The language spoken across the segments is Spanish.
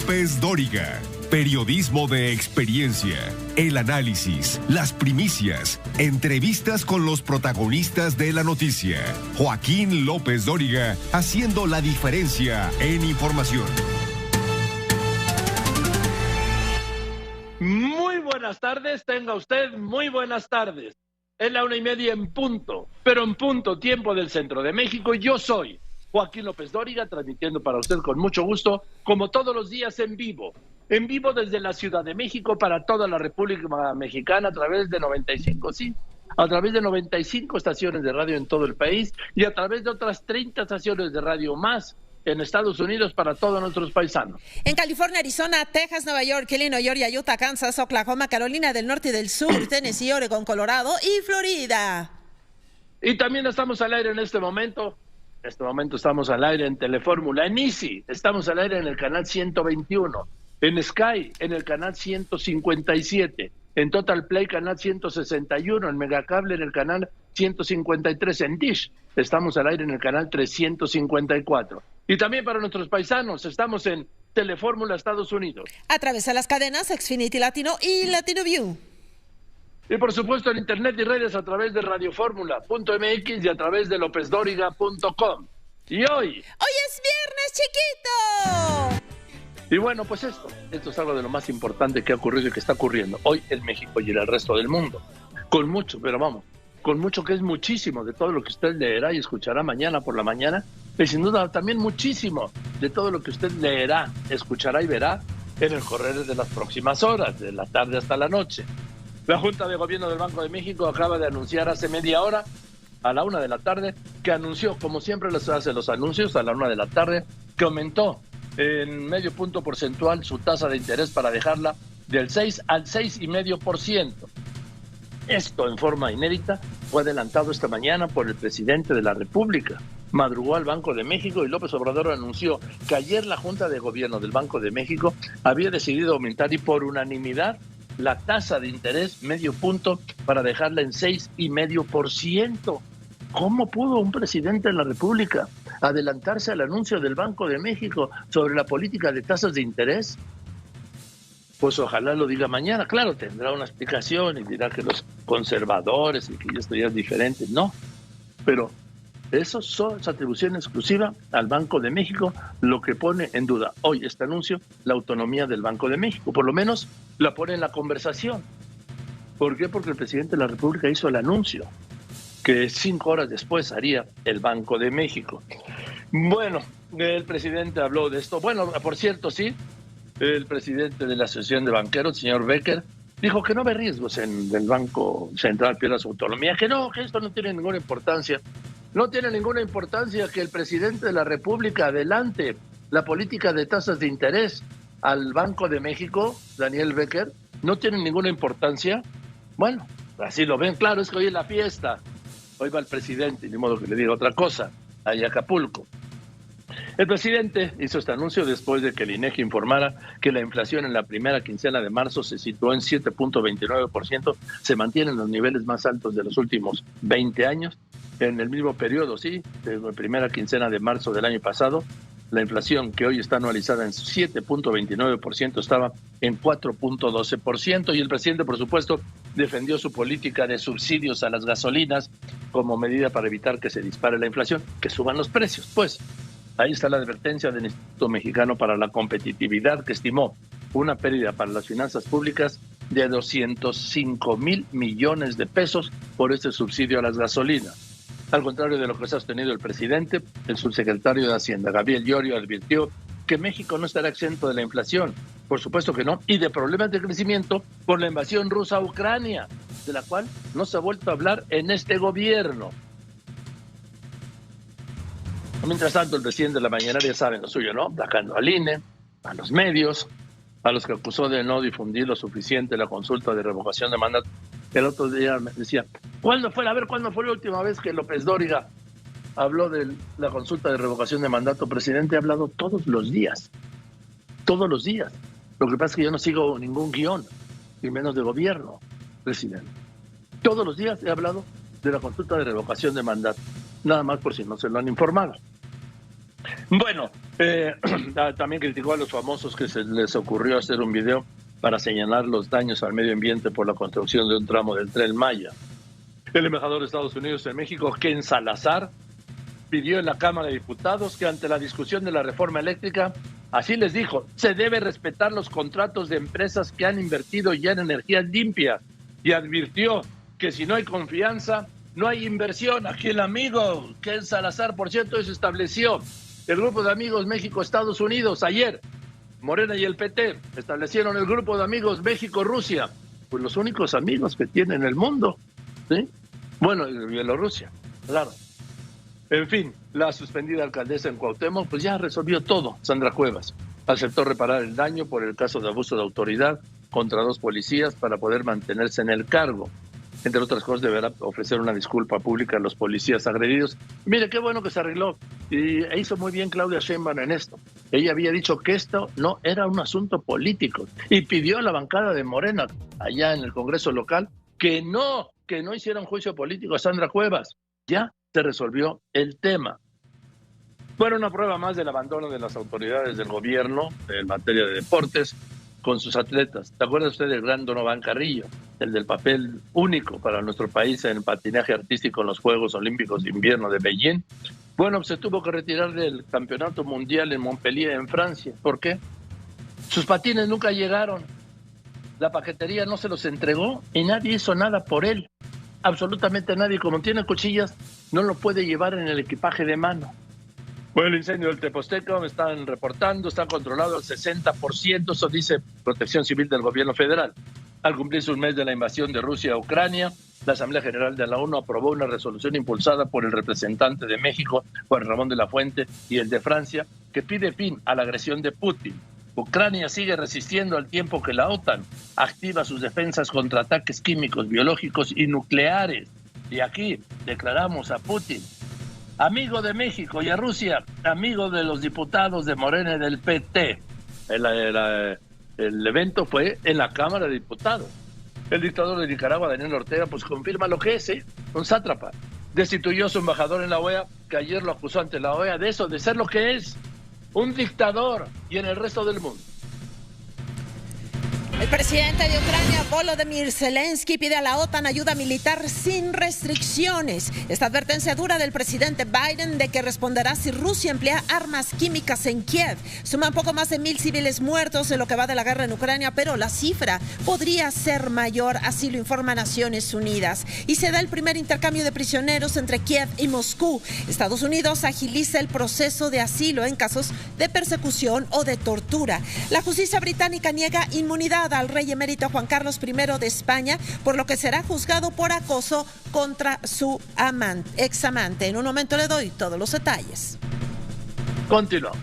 López Dóriga. Periodismo de experiencia, el análisis, las primicias, entrevistas con los protagonistas de la noticia. Joaquín López Dóriga, haciendo la diferencia en información. Muy buenas tardes, tenga usted muy buenas tardes. Es la 1:30 en punto, pero en punto tiempo del centro de México. Yo soy Joaquín López Dóriga, transmitiendo para usted con mucho gusto, como todos los días en vivo desde la Ciudad de México para toda la República Mexicana a través de 95, sí, a través de 95 estaciones de radio en todo el país y a través de otras 30 estaciones de radio más en Estados Unidos para todos nuestros paisanos. En California, Arizona, Texas, Nueva York, Illinois, Georgia, Utah, Kansas, Oklahoma, Carolina del Norte y del Sur, Tennessee, Oregon, Colorado y Florida. Y también estamos al aire en este momento. En este momento estamos al aire en Telefórmula, en Easy, estamos al aire en el canal 121, en Sky, en el canal 157, en Total Play, canal 161, en Megacable, en el canal 153, en Dish, estamos al aire en el canal 354. Y también para nuestros paisanos, estamos en Telefórmula, Estados Unidos. A través de las cadenas Xfinity Latino y Latino View. Y por supuesto en internet y redes a través de radioformula.mx y a través de lopezdoriga.com. Y hoy es viernes, chiquito. Y bueno, pues esto es algo de lo más importante que ha ocurrido y que está ocurriendo hoy en México y en el resto del mundo. Con mucho, pero vamos, con mucho que es muchísimo de todo lo que usted leerá y escuchará mañana por la mañana, y sin duda también muchísimo de todo lo que usted leerá, escuchará y verá en el correr de las próximas horas, de la tarde hasta la noche. La Junta de Gobierno del Banco de México acaba de anunciar hace media hora, a la 1 de la tarde, que anunció, como siempre les hace los anuncios, a la 1 de la tarde, que aumentó en medio punto porcentual su tasa de interés para dejarla del 6 al 6,5%. Esto en forma inédita fue adelantado esta mañana por el presidente de la República. Madrugó al Banco de México y López Obrador anunció que ayer la Junta de Gobierno del Banco de México había decidido aumentar y por unanimidad la tasa de interés medio punto para dejarla en 6,5%. ¿Cómo pudo un presidente de la República adelantarse al anuncio del Banco de México sobre la política de tasas de interés? Pues ojalá lo diga mañana. Claro, tendrá una explicación y dirá que los conservadores y que esto ya es diferente. No, pero eso es atribución exclusiva al Banco de México, lo que pone en duda hoy este anuncio la autonomía del Banco de México. Por lo menos la pone en la conversación. ¿Por qué? Porque el presidente de la República hizo el anuncio que 5 horas después haría el Banco de México. Bueno, el presidente habló de esto. Bueno, por cierto, sí, el presidente de la Asociación de Banqueros, señor Becker, dijo que no ve riesgos en el Banco Central, pierda su autonomía, que no, que esto no tiene ninguna importancia. No tiene ninguna importancia que el presidente de la República adelante la política de tasas de interés al Banco de México, Daniel Becker, no tiene ninguna importancia. Bueno, así lo ven, claro, es que hoy es la fiesta. Hoy va el presidente, ni modo que le diga otra cosa, allá a Acapulco. El presidente hizo este anuncio después de que el INEGI informara que la inflación en la primera quincena de marzo se situó en 7,29%, se mantiene en los niveles más altos de los últimos 20 años. En el mismo periodo, sí, de la primera quincena de marzo del año pasado, la inflación que hoy está anualizada en 7,29% estaba en 4,12%, y el presidente, por supuesto, defendió su política de subsidios a las gasolinas como medida para evitar que se dispare la inflación, que suban los precios. Pues ahí está la advertencia del Instituto Mexicano para la Competitividad, que estimó una pérdida para las finanzas públicas de 205 mil millones de pesos por este subsidio a las gasolinas. Al contrario de lo que ha sostenido el presidente, el subsecretario de Hacienda, Gabriel Llorio, advirtió que México no estará exento de la inflación, por supuesto que no, y de problemas de crecimiento por la invasión rusa a Ucrania, de la cual no se ha vuelto a hablar en este gobierno. Mientras tanto, el presidente de la mañanera, ya saben lo suyo, ¿no? Atacando al INE, a los medios, a los que acusó de no difundir lo suficiente la consulta de revocación de mandato. El otro día me decía, ¿cuándo fue la última vez que López Dóriga habló de la consulta de revocación de mandato? Presidente, ha hablado todos los días. Todos los días. Lo que pasa es que yo no sigo ningún guión, y menos de gobierno, presidente. Todos los días he hablado de la consulta de revocación de mandato. Nada más por si no se lo han informado. Bueno, también criticó a los famosos que se les ocurrió hacer un video para señalar los daños al medio ambiente por la construcción de un tramo del Tren Maya. El embajador de Estados Unidos en México, Ken Salazar, pidió en la Cámara de Diputados que ante la discusión de la reforma eléctrica, así les dijo, se debe respetar los contratos de empresas que han invertido ya en energías limpias, y advirtió que si no hay confianza, no hay inversión. Aquí el amigo Ken Salazar, por cierto, se estableció el grupo de amigos México-Estados Unidos. Ayer, Morena y el PT establecieron el grupo de amigos México-Rusia, pues los únicos amigos que tiene en el mundo, ¿sí? Bueno, y Bielorrusia, claro. En fin, la suspendida alcaldesa en Cuauhtémoc, pues ya resolvió todo. Sandra Cuevas aceptó reparar el daño por el caso de abuso de autoridad contra 2 policías para poder mantenerse en el cargo. Entre otras cosas, deberá ofrecer una disculpa pública a los policías agredidos. Mire, qué bueno que se arregló. Y hizo muy bien Claudia Sheinbaum en esto. Ella había dicho que esto no era un asunto político y pidió a la bancada de Morena, allá en el Congreso local, que no hiciera un juicio político a Sandra Cuevas. Ya se resolvió el tema. Bueno, una prueba más del abandono de las autoridades del gobierno en materia de deportes con sus atletas. ¿Te acuerdas usted del gran Donovan Carrillo, el del papel único para nuestro país en patinaje artístico en los Juegos Olímpicos de Invierno de Beijing? Bueno, se tuvo que retirar del Campeonato Mundial en Montpellier, en Francia. ¿Por qué? Sus patines nunca llegaron. La paquetería no se los entregó y nadie hizo nada por él. Absolutamente nadie. Como tiene cuchillas, no lo puede llevar en el equipaje de mano. Bueno, el incendio del Teposteca me están reportando, está controlado al 60%, eso dice Protección Civil del Gobierno Federal. Al cumplirse un mes de la invasión de Rusia a Ucrania, la Asamblea General de la ONU aprobó una resolución impulsada por el representante de México, Juan Ramón de la Fuente, y el de Francia, que pide fin a la agresión de Putin. Ucrania sigue resistiendo al tiempo que la OTAN activa sus defensas contra ataques químicos, biológicos y nucleares. Y aquí declaramos a Putin amigo de México, y a Rusia amigo de los diputados de Morena y del PT. El evento fue en la Cámara de Diputados. El dictador de Nicaragua, Daniel Ortega, pues confirma lo que es, un sátrapa. Destituyó a su embajador en la OEA, que ayer lo acusó ante la OEA de eso, de ser lo que es, un dictador, y en el resto del mundo. El presidente de Ucrania, Volodymyr Zelensky, pide a la OTAN ayuda militar sin restricciones. Esta advertencia dura del presidente Biden de que responderá si Rusia emplea armas químicas en Kiev. Suman poco más de 1,000 civiles muertos en lo que va de la guerra en Ucrania, pero la cifra podría ser mayor, así lo informa Naciones Unidas. Y se da el primer intercambio de prisioneros entre Kiev y Moscú. Estados Unidos agiliza el proceso de asilo en casos de persecución o de tortura. La justicia británica niega inmunidad al rey emérito Juan Carlos I de España, por lo que será juzgado por acoso contra su examante. En un momento le doy todos los detalles. Continuamos.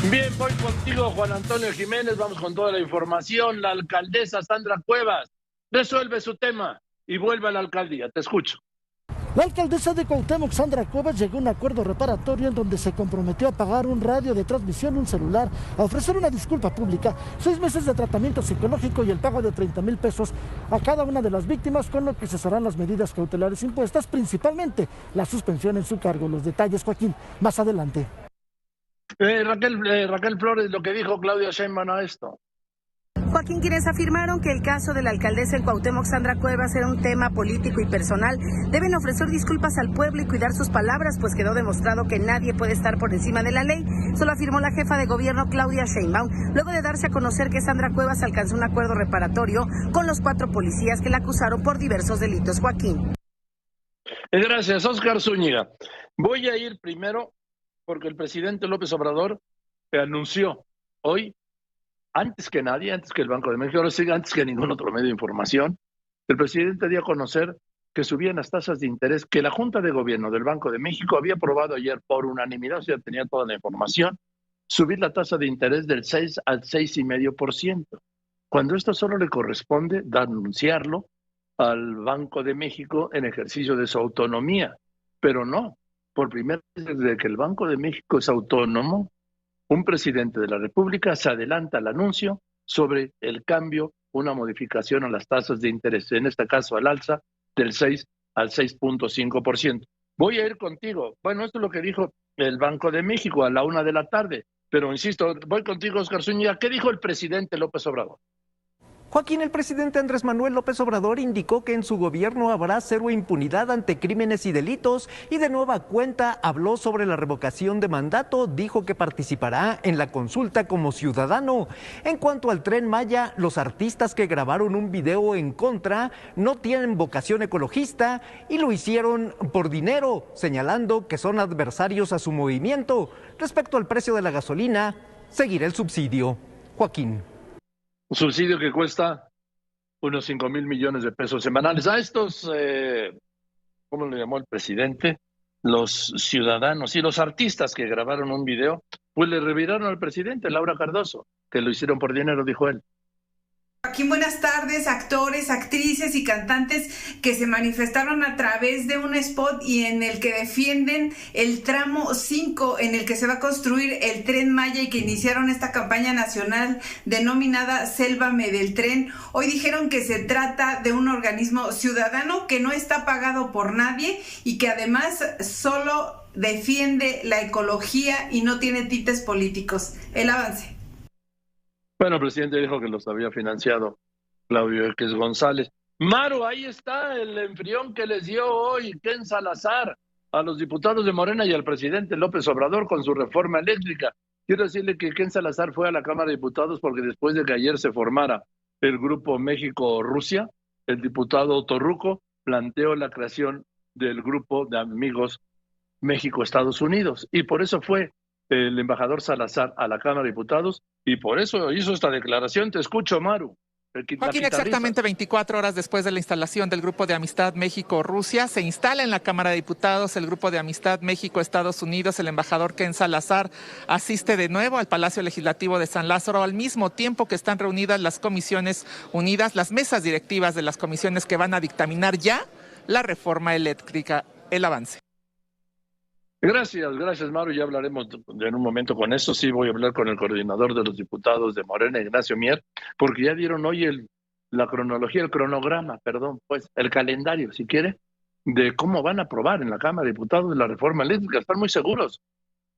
Bien, voy contigo, Juan Antonio Jiménez. Vamos con toda la información. La alcaldesa Sandra Cuevas resuelve su tema y vuelve a la alcaldía. Te escucho. La alcaldesa de Cuauhtémoc, Sandra Cuevas, llegó a un acuerdo reparatorio en donde se comprometió a pagar un radio de transmisión, un celular, a ofrecer una disculpa pública, 6 meses de tratamiento psicológico y el pago de 30,000 pesos a cada una de las víctimas, con lo que cesarán las medidas cautelares impuestas, principalmente la suspensión en su cargo. Los detalles, Joaquín, más adelante. Raquel Flores, lo que dijo Claudia Sheinbaum a esto. Joaquín, quienes afirmaron que el caso de la alcaldesa en Cuauhtémoc, Sandra Cuevas, era un tema político y personal, deben ofrecer disculpas al pueblo y cuidar sus palabras, pues quedó demostrado que nadie puede estar por encima de la ley. Solo afirmó la jefa de gobierno, Claudia Sheinbaum, luego de darse a conocer que Sandra Cuevas alcanzó un acuerdo reparatorio con los 4 policías que la acusaron por diversos delitos. Joaquín. Gracias, Óscar Zúñiga. Voy a ir primero porque el presidente López Obrador anunció hoy, antes que nadie, antes que el Banco de México, ahora sí, antes que ningún otro medio de información, el presidente dio a conocer que subían las tasas de interés, que la Junta de Gobierno del Banco de México había aprobado ayer por unanimidad, o sea, tenía toda la información, subir la tasa de interés del 6 al 6,5%, cuando esto solo le corresponde anunciarlo al Banco de México en ejercicio de su autonomía, pero no, por primera vez desde que el Banco de México es autónomo, un presidente de la República se adelanta al anuncio sobre el cambio una modificación a las tasas de interés, en este caso al alza del 6 al 6.5%. Voy a ir contigo. Bueno, esto es lo que dijo el Banco de México a la 1 de la tarde, pero insisto, voy contigo, Oscar Zúñiga. ¿Qué dijo el presidente López Obrador? Joaquín, el presidente Andrés Manuel López Obrador indicó que en su gobierno habrá cero impunidad ante crímenes y delitos y de nueva cuenta habló sobre la revocación de mandato, dijo que participará en la consulta como ciudadano. En cuanto al Tren Maya, los artistas que grabaron un video en contra no tienen vocación ecologista y lo hicieron por dinero, señalando que son adversarios a su movimiento. Respecto al precio de la gasolina, seguirá el subsidio. Joaquín. Un subsidio que cuesta unos 5,000 millones de pesos semanales. A estos, ¿cómo le llamó el presidente? Los ciudadanos y los artistas que grabaron un video, pues le reviraron al presidente, Laura Cardoso, que lo hicieron por dinero, dijo él. Joaquín, buenas tardes. Actores, actrices y cantantes que se manifestaron a través de un spot y en el que defienden el tramo 5 en el que se va a construir el Tren Maya y que iniciaron esta campaña nacional denominada Sélvame del Tren. Hoy dijeron que se trata de un organismo ciudadano que no está pagado por nadie y que además solo defiende la ecología y no tiene tintes políticos. El avance. Bueno, el presidente dijo que los había financiado Claudio X González. Maru, ahí está el enfrión que les dio hoy Ken Salazar a los diputados de Morena y al presidente López Obrador con su reforma eléctrica. Quiero decirle que Ken Salazar fue a la Cámara de Diputados porque después de que ayer se formara el grupo México-Rusia, el diputado Torruco planteó la creación del grupo de amigos México-Estados Unidos y por eso fue el embajador Salazar a la Cámara de Diputados y por eso hizo esta declaración. Te escucho, Maru. Joaquín, exactamente 24 horas después de la instalación del Grupo de Amistad México-Rusia, se instala en la Cámara de Diputados el Grupo de Amistad México-Estados Unidos. El embajador Ken Salazar asiste de nuevo al Palacio Legislativo de San Lázaro, al mismo tiempo que están reunidas las comisiones unidas, las mesas directivas de las comisiones que van a dictaminar ya la reforma eléctrica. El avance. Gracias, Maru. Ya hablaremos en un momento con eso. Sí, voy a hablar con el coordinador de los diputados de Morena, Ignacio Mier, porque ya dieron hoy la cronología, el cronograma, pues el calendario, si quiere, de cómo van a aprobar en la Cámara de Diputados la reforma eléctrica. Están muy seguros.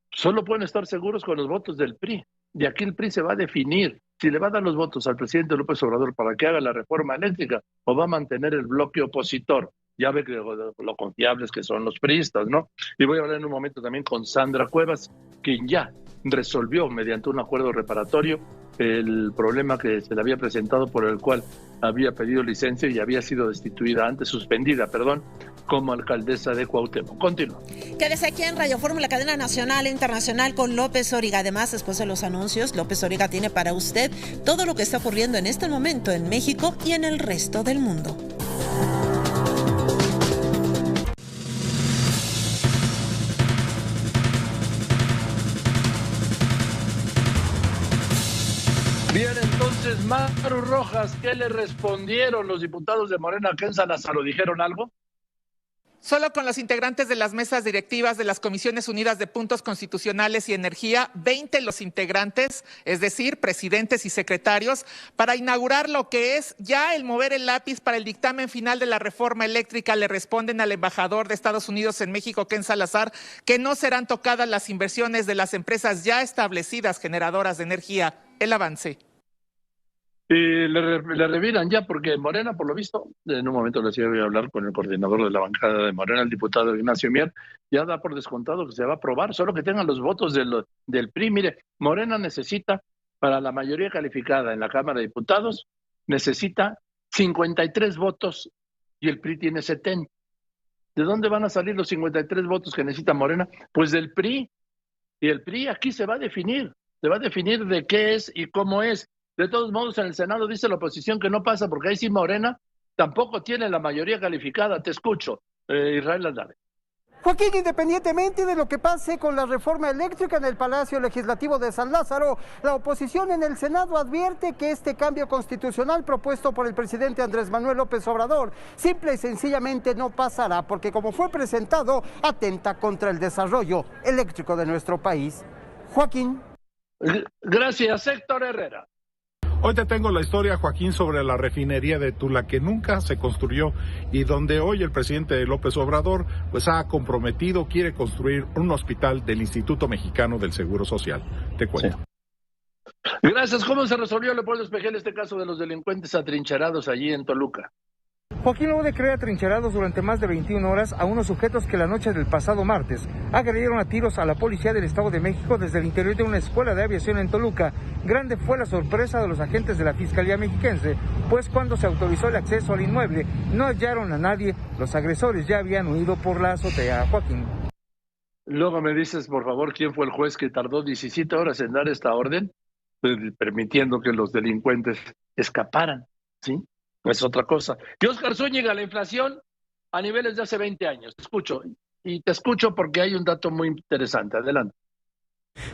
Solo pueden estar seguros con los votos del PRI. De aquí el PRI se va a definir si le va a dar los votos al presidente López Obrador para que haga la reforma eléctrica o va a mantener el bloque opositor. Ya ve que lo confiables que son los priistas, ¿no? Y voy a hablar en un momento también con Sandra Cuevas, quien ya resolvió mediante un acuerdo reparatorio el problema que se le había presentado por el cual había pedido licencia y había sido suspendida, como alcaldesa de Cuauhtémoc. Continúa. Quédese aquí en Radio Fórmula, cadena nacional e internacional con López Dóriga. Además, después de los anuncios, López Dóriga tiene para usted todo lo que está ocurriendo en este momento en México y en el resto del mundo. Bien, entonces, Maru Rojas, ¿qué le respondieron los diputados de Morena a Ken Salazar? ¿Dijeron algo? Solo con los integrantes de las mesas directivas de las Comisiones Unidas de Puntos Constitucionales y Energía, 20 los integrantes, es decir, presidentes y secretarios, para inaugurar lo que es ya el mover el lápiz para el dictamen final de la reforma eléctrica. Le responden al embajador de Estados Unidos en México, Ken Salazar, que no serán tocadas las inversiones de las empresas ya establecidas generadoras de energía. El avance. Y le reviran ya, porque Morena, por lo visto, en un momento les iba a hablar con el coordinador de la bancada de Morena, el diputado Ignacio Mier, ya da por descontado que se va a aprobar, solo que tengan los votos del PRI. Mire, Morena necesita, para la mayoría calificada en la Cámara de Diputados, necesita 53 votos y el PRI tiene 70. ¿De dónde van a salir los 53 votos que necesita Morena? Pues del PRI. Y el PRI aquí se va a definir de qué es y cómo es. De todos modos, en el Senado dice la oposición que no pasa porque ahí sí Morena tampoco tiene la mayoría calificada. Te escucho, Israel Aldave. Joaquín, independientemente de lo que pase con la reforma eléctrica en el Palacio Legislativo de San Lázaro, la oposición en el Senado advierte que este cambio constitucional propuesto por el presidente Andrés Manuel López Obrador simple y sencillamente no pasará porque, como fue presentado, atenta contra el desarrollo eléctrico de nuestro país. Joaquín. Gracias, Héctor Herrera. Hoy te tengo la historia, Joaquín, sobre la refinería de Tula, que nunca se construyó y donde hoy el presidente López Obrador pues ha comprometido, quiere construir un hospital del Instituto Mexicano del Seguro Social. Te cuento. Sí. Gracias. ¿Cómo se resolvió, Leopoldo Espejel, este caso de los delincuentes atrincherados allí en Toluca? Joaquín, luego de creer atrincherados durante más de 21 horas a unos sujetos que la noche del pasado martes agredieron a tiros a la policía del Estado de México desde el interior de una escuela de aviación en Toluca, grande fue la sorpresa de los agentes de la Fiscalía Mexiquense, pues cuando se autorizó el acceso al inmueble no hallaron a nadie, los agresores ya habían huido por la azotea. Joaquín. Luego me dices, por favor, quién fue el juez que tardó 17 horas en dar esta orden, permitiendo que los delincuentes escaparan, ¿sí? Es otra cosa. Y Óscar Zúñiga, la inflación a niveles de hace 20 años. Te escucho. Y te escucho porque hay un dato muy interesante. Adelante.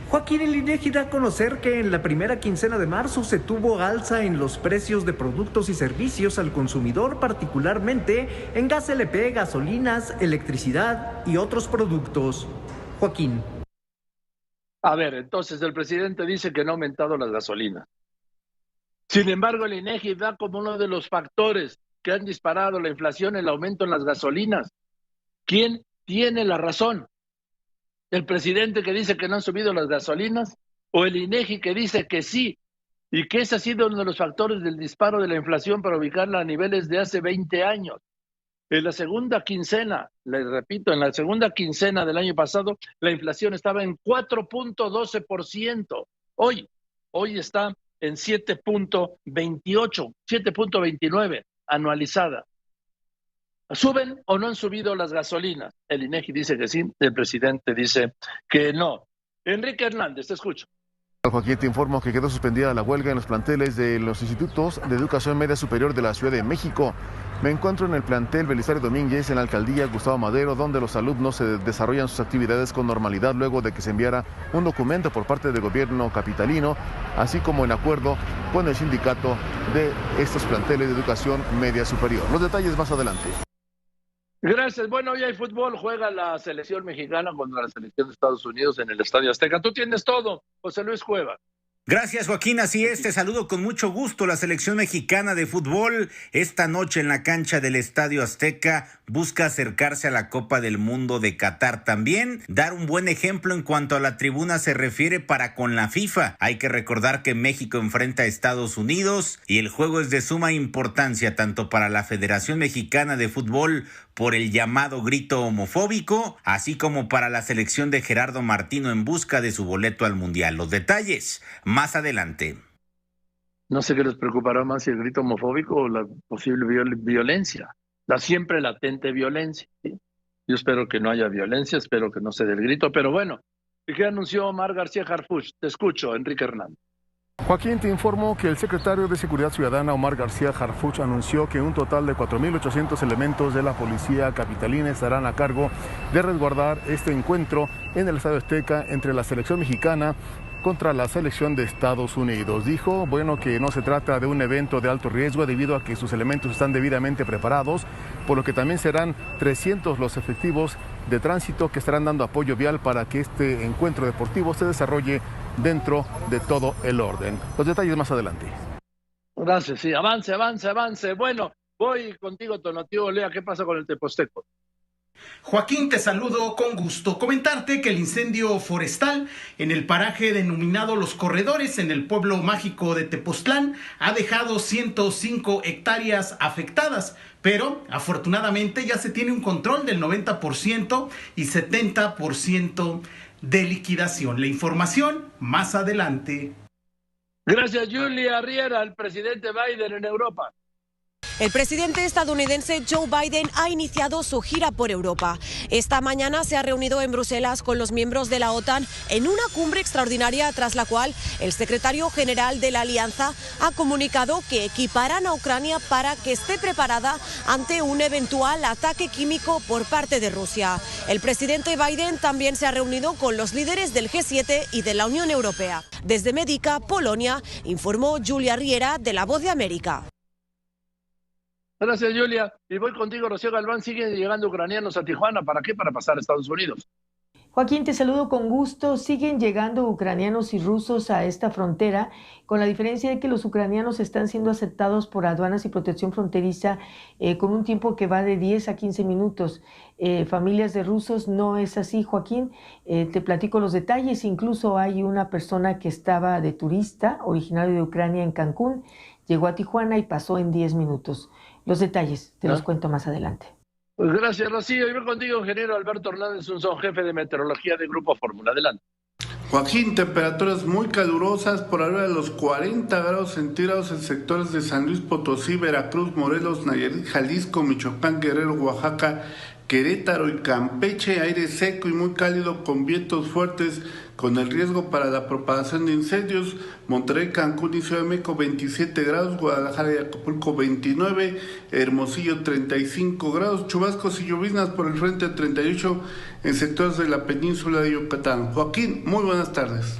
Joaquín, el INEGI da a conocer que en la primera quincena de marzo se tuvo alza en los precios de productos y servicios al consumidor, particularmente en gas LP, gasolinas, electricidad y otros productos. Joaquín. A ver, entonces el presidente dice que no ha aumentado las gasolinas. Sin embargo, el INEGI da como uno de los factores que han disparado la inflación el aumento en las gasolinas. ¿Quién tiene la razón? ¿El presidente que dice que no han subido las gasolinas? ¿O el INEGI que dice que sí? Y que ese ha sido uno de los factores del disparo de la inflación para ubicarla a niveles de hace 20 años. En la segunda quincena, les repito, en la segunda quincena del año pasado, la inflación estaba en 4.12%. Hoy está en 7.28, 7.29 anualizada. ¿Suben o no han subido las gasolinas? El INEGI dice que sí, el presidente dice que no. Enrique Hernández, te escucho. Joaquín, te informo que quedó suspendida la huelga en los planteles de los institutos de educación media superior de la Ciudad de México. Me encuentro en el plantel Belisario Domínguez, en la alcaldía Gustavo Madero, donde los alumnos se desarrollan sus actividades con normalidad luego de que se enviara un documento por parte del gobierno capitalino, así como en acuerdo con el sindicato de estos planteles de educación media superior. Los detalles más adelante. Gracias. Bueno, hoy hay fútbol, juega la selección mexicana contra la selección de Estados Unidos en el Estadio Azteca. Tú tienes todo, José Luis Cueva. Gracias, Joaquín, así es, te saludo con mucho gusto. La selección mexicana de fútbol esta noche en la cancha del Estadio Azteca busca acercarse a la Copa del Mundo de Qatar. También dar un buen ejemplo en cuanto a la tribuna se refiere para con la FIFA. Hay que recordar que México enfrenta a Estados Unidos y el juego es de suma importancia tanto para la Federación Mexicana de Fútbol por el llamado grito homofóbico, así como para la selección de Gerardo Martino en busca de su boleto al Mundial. Los detalles más adelante. No sé qué les preocupará más, si el grito homofóbico o la posible violencia, la siempre latente violencia, ¿sí? Yo espero que no haya violencia, espero que no se dé el grito, pero bueno, ¿qué anunció Omar García Harfuch? Te escucho, Enrique Hernández. Joaquín, te informo que el secretario de Seguridad Ciudadana, Omar García Harfuch, anunció que un total de 4.800 elementos de la policía capitalina estarán a cargo de resguardar este encuentro en el Estadio Azteca entre la selección mexicana contra la selección de Estados Unidos. Dijo, que no se trata de un evento de alto riesgo debido a que sus elementos están debidamente preparados, por lo que también serán 300 los efectivos de tránsito que estarán dando apoyo vial para que este encuentro deportivo se desarrolle dentro de todo el orden. Los detalles más adelante. Gracias, sí, avance. Bueno, voy contigo, Tonatiuh Olea, ¿qué pasa con el Teposteco? Joaquín, te saludo con gusto. Comentarte que el incendio forestal en el paraje denominado Los Corredores, en el pueblo mágico de Tepoztlán, ha dejado 105 hectáreas afectadas, pero afortunadamente ya se tiene un control del 90% y 70% de liquidación. La información más adelante. Gracias, Julia Riera, el presidente Biden en Europa. El presidente estadounidense Joe Biden ha iniciado su gira por Europa. Esta mañana se ha reunido en Bruselas con los miembros de la OTAN en una cumbre extraordinaria tras la cual el secretario general de la alianza ha comunicado que equiparán a Ucrania para que esté preparada ante un eventual ataque químico por parte de Rusia. El presidente Biden también se ha reunido con los líderes del G7 y de la Unión Europea. Desde Médica, Polonia, informó Julia Riera de La Voz de América. Gracias, Julia. Y voy contigo, Rocío Galván. Siguen llegando ucranianos a Tijuana. ¿Para qué? Para pasar a Estados Unidos. Joaquín, te saludo con gusto. Siguen llegando ucranianos y rusos a esta frontera, con la diferencia de que los ucranianos están siendo aceptados por aduanas y protección fronteriza con un tiempo que va de 10 a 15 minutos. Familias de rusos no es así, Joaquín. Te platico los detalles. Incluso hay una persona que estaba de turista, originario de Ucrania, en Cancún, llegó a Tijuana y pasó en 10 minutos. Los detalles te los cuento más adelante. Pues gracias, Rocío. Yo contigo, ingeniero Alberto Hernández Unzón, jefe de meteorología de Grupo Fórmula. Adelante. Joaquín, temperaturas muy calurosas por arriba de los 40 grados centígrados en sectores de San Luis Potosí, Veracruz, Morelos, Nayarit, Jalisco, Michoacán, Guerrero, Oaxaca, Querétaro y Campeche. Aire seco y muy cálido con vientos fuertes, con el riesgo para la propagación de incendios. Monterrey, Cancún y Ciudad de México 27 grados, Guadalajara y Acapulco 29, Hermosillo 35 grados, chubascos y lloviznas por el frente 38 en sectores de la península de Yucatán. Joaquín, muy buenas tardes.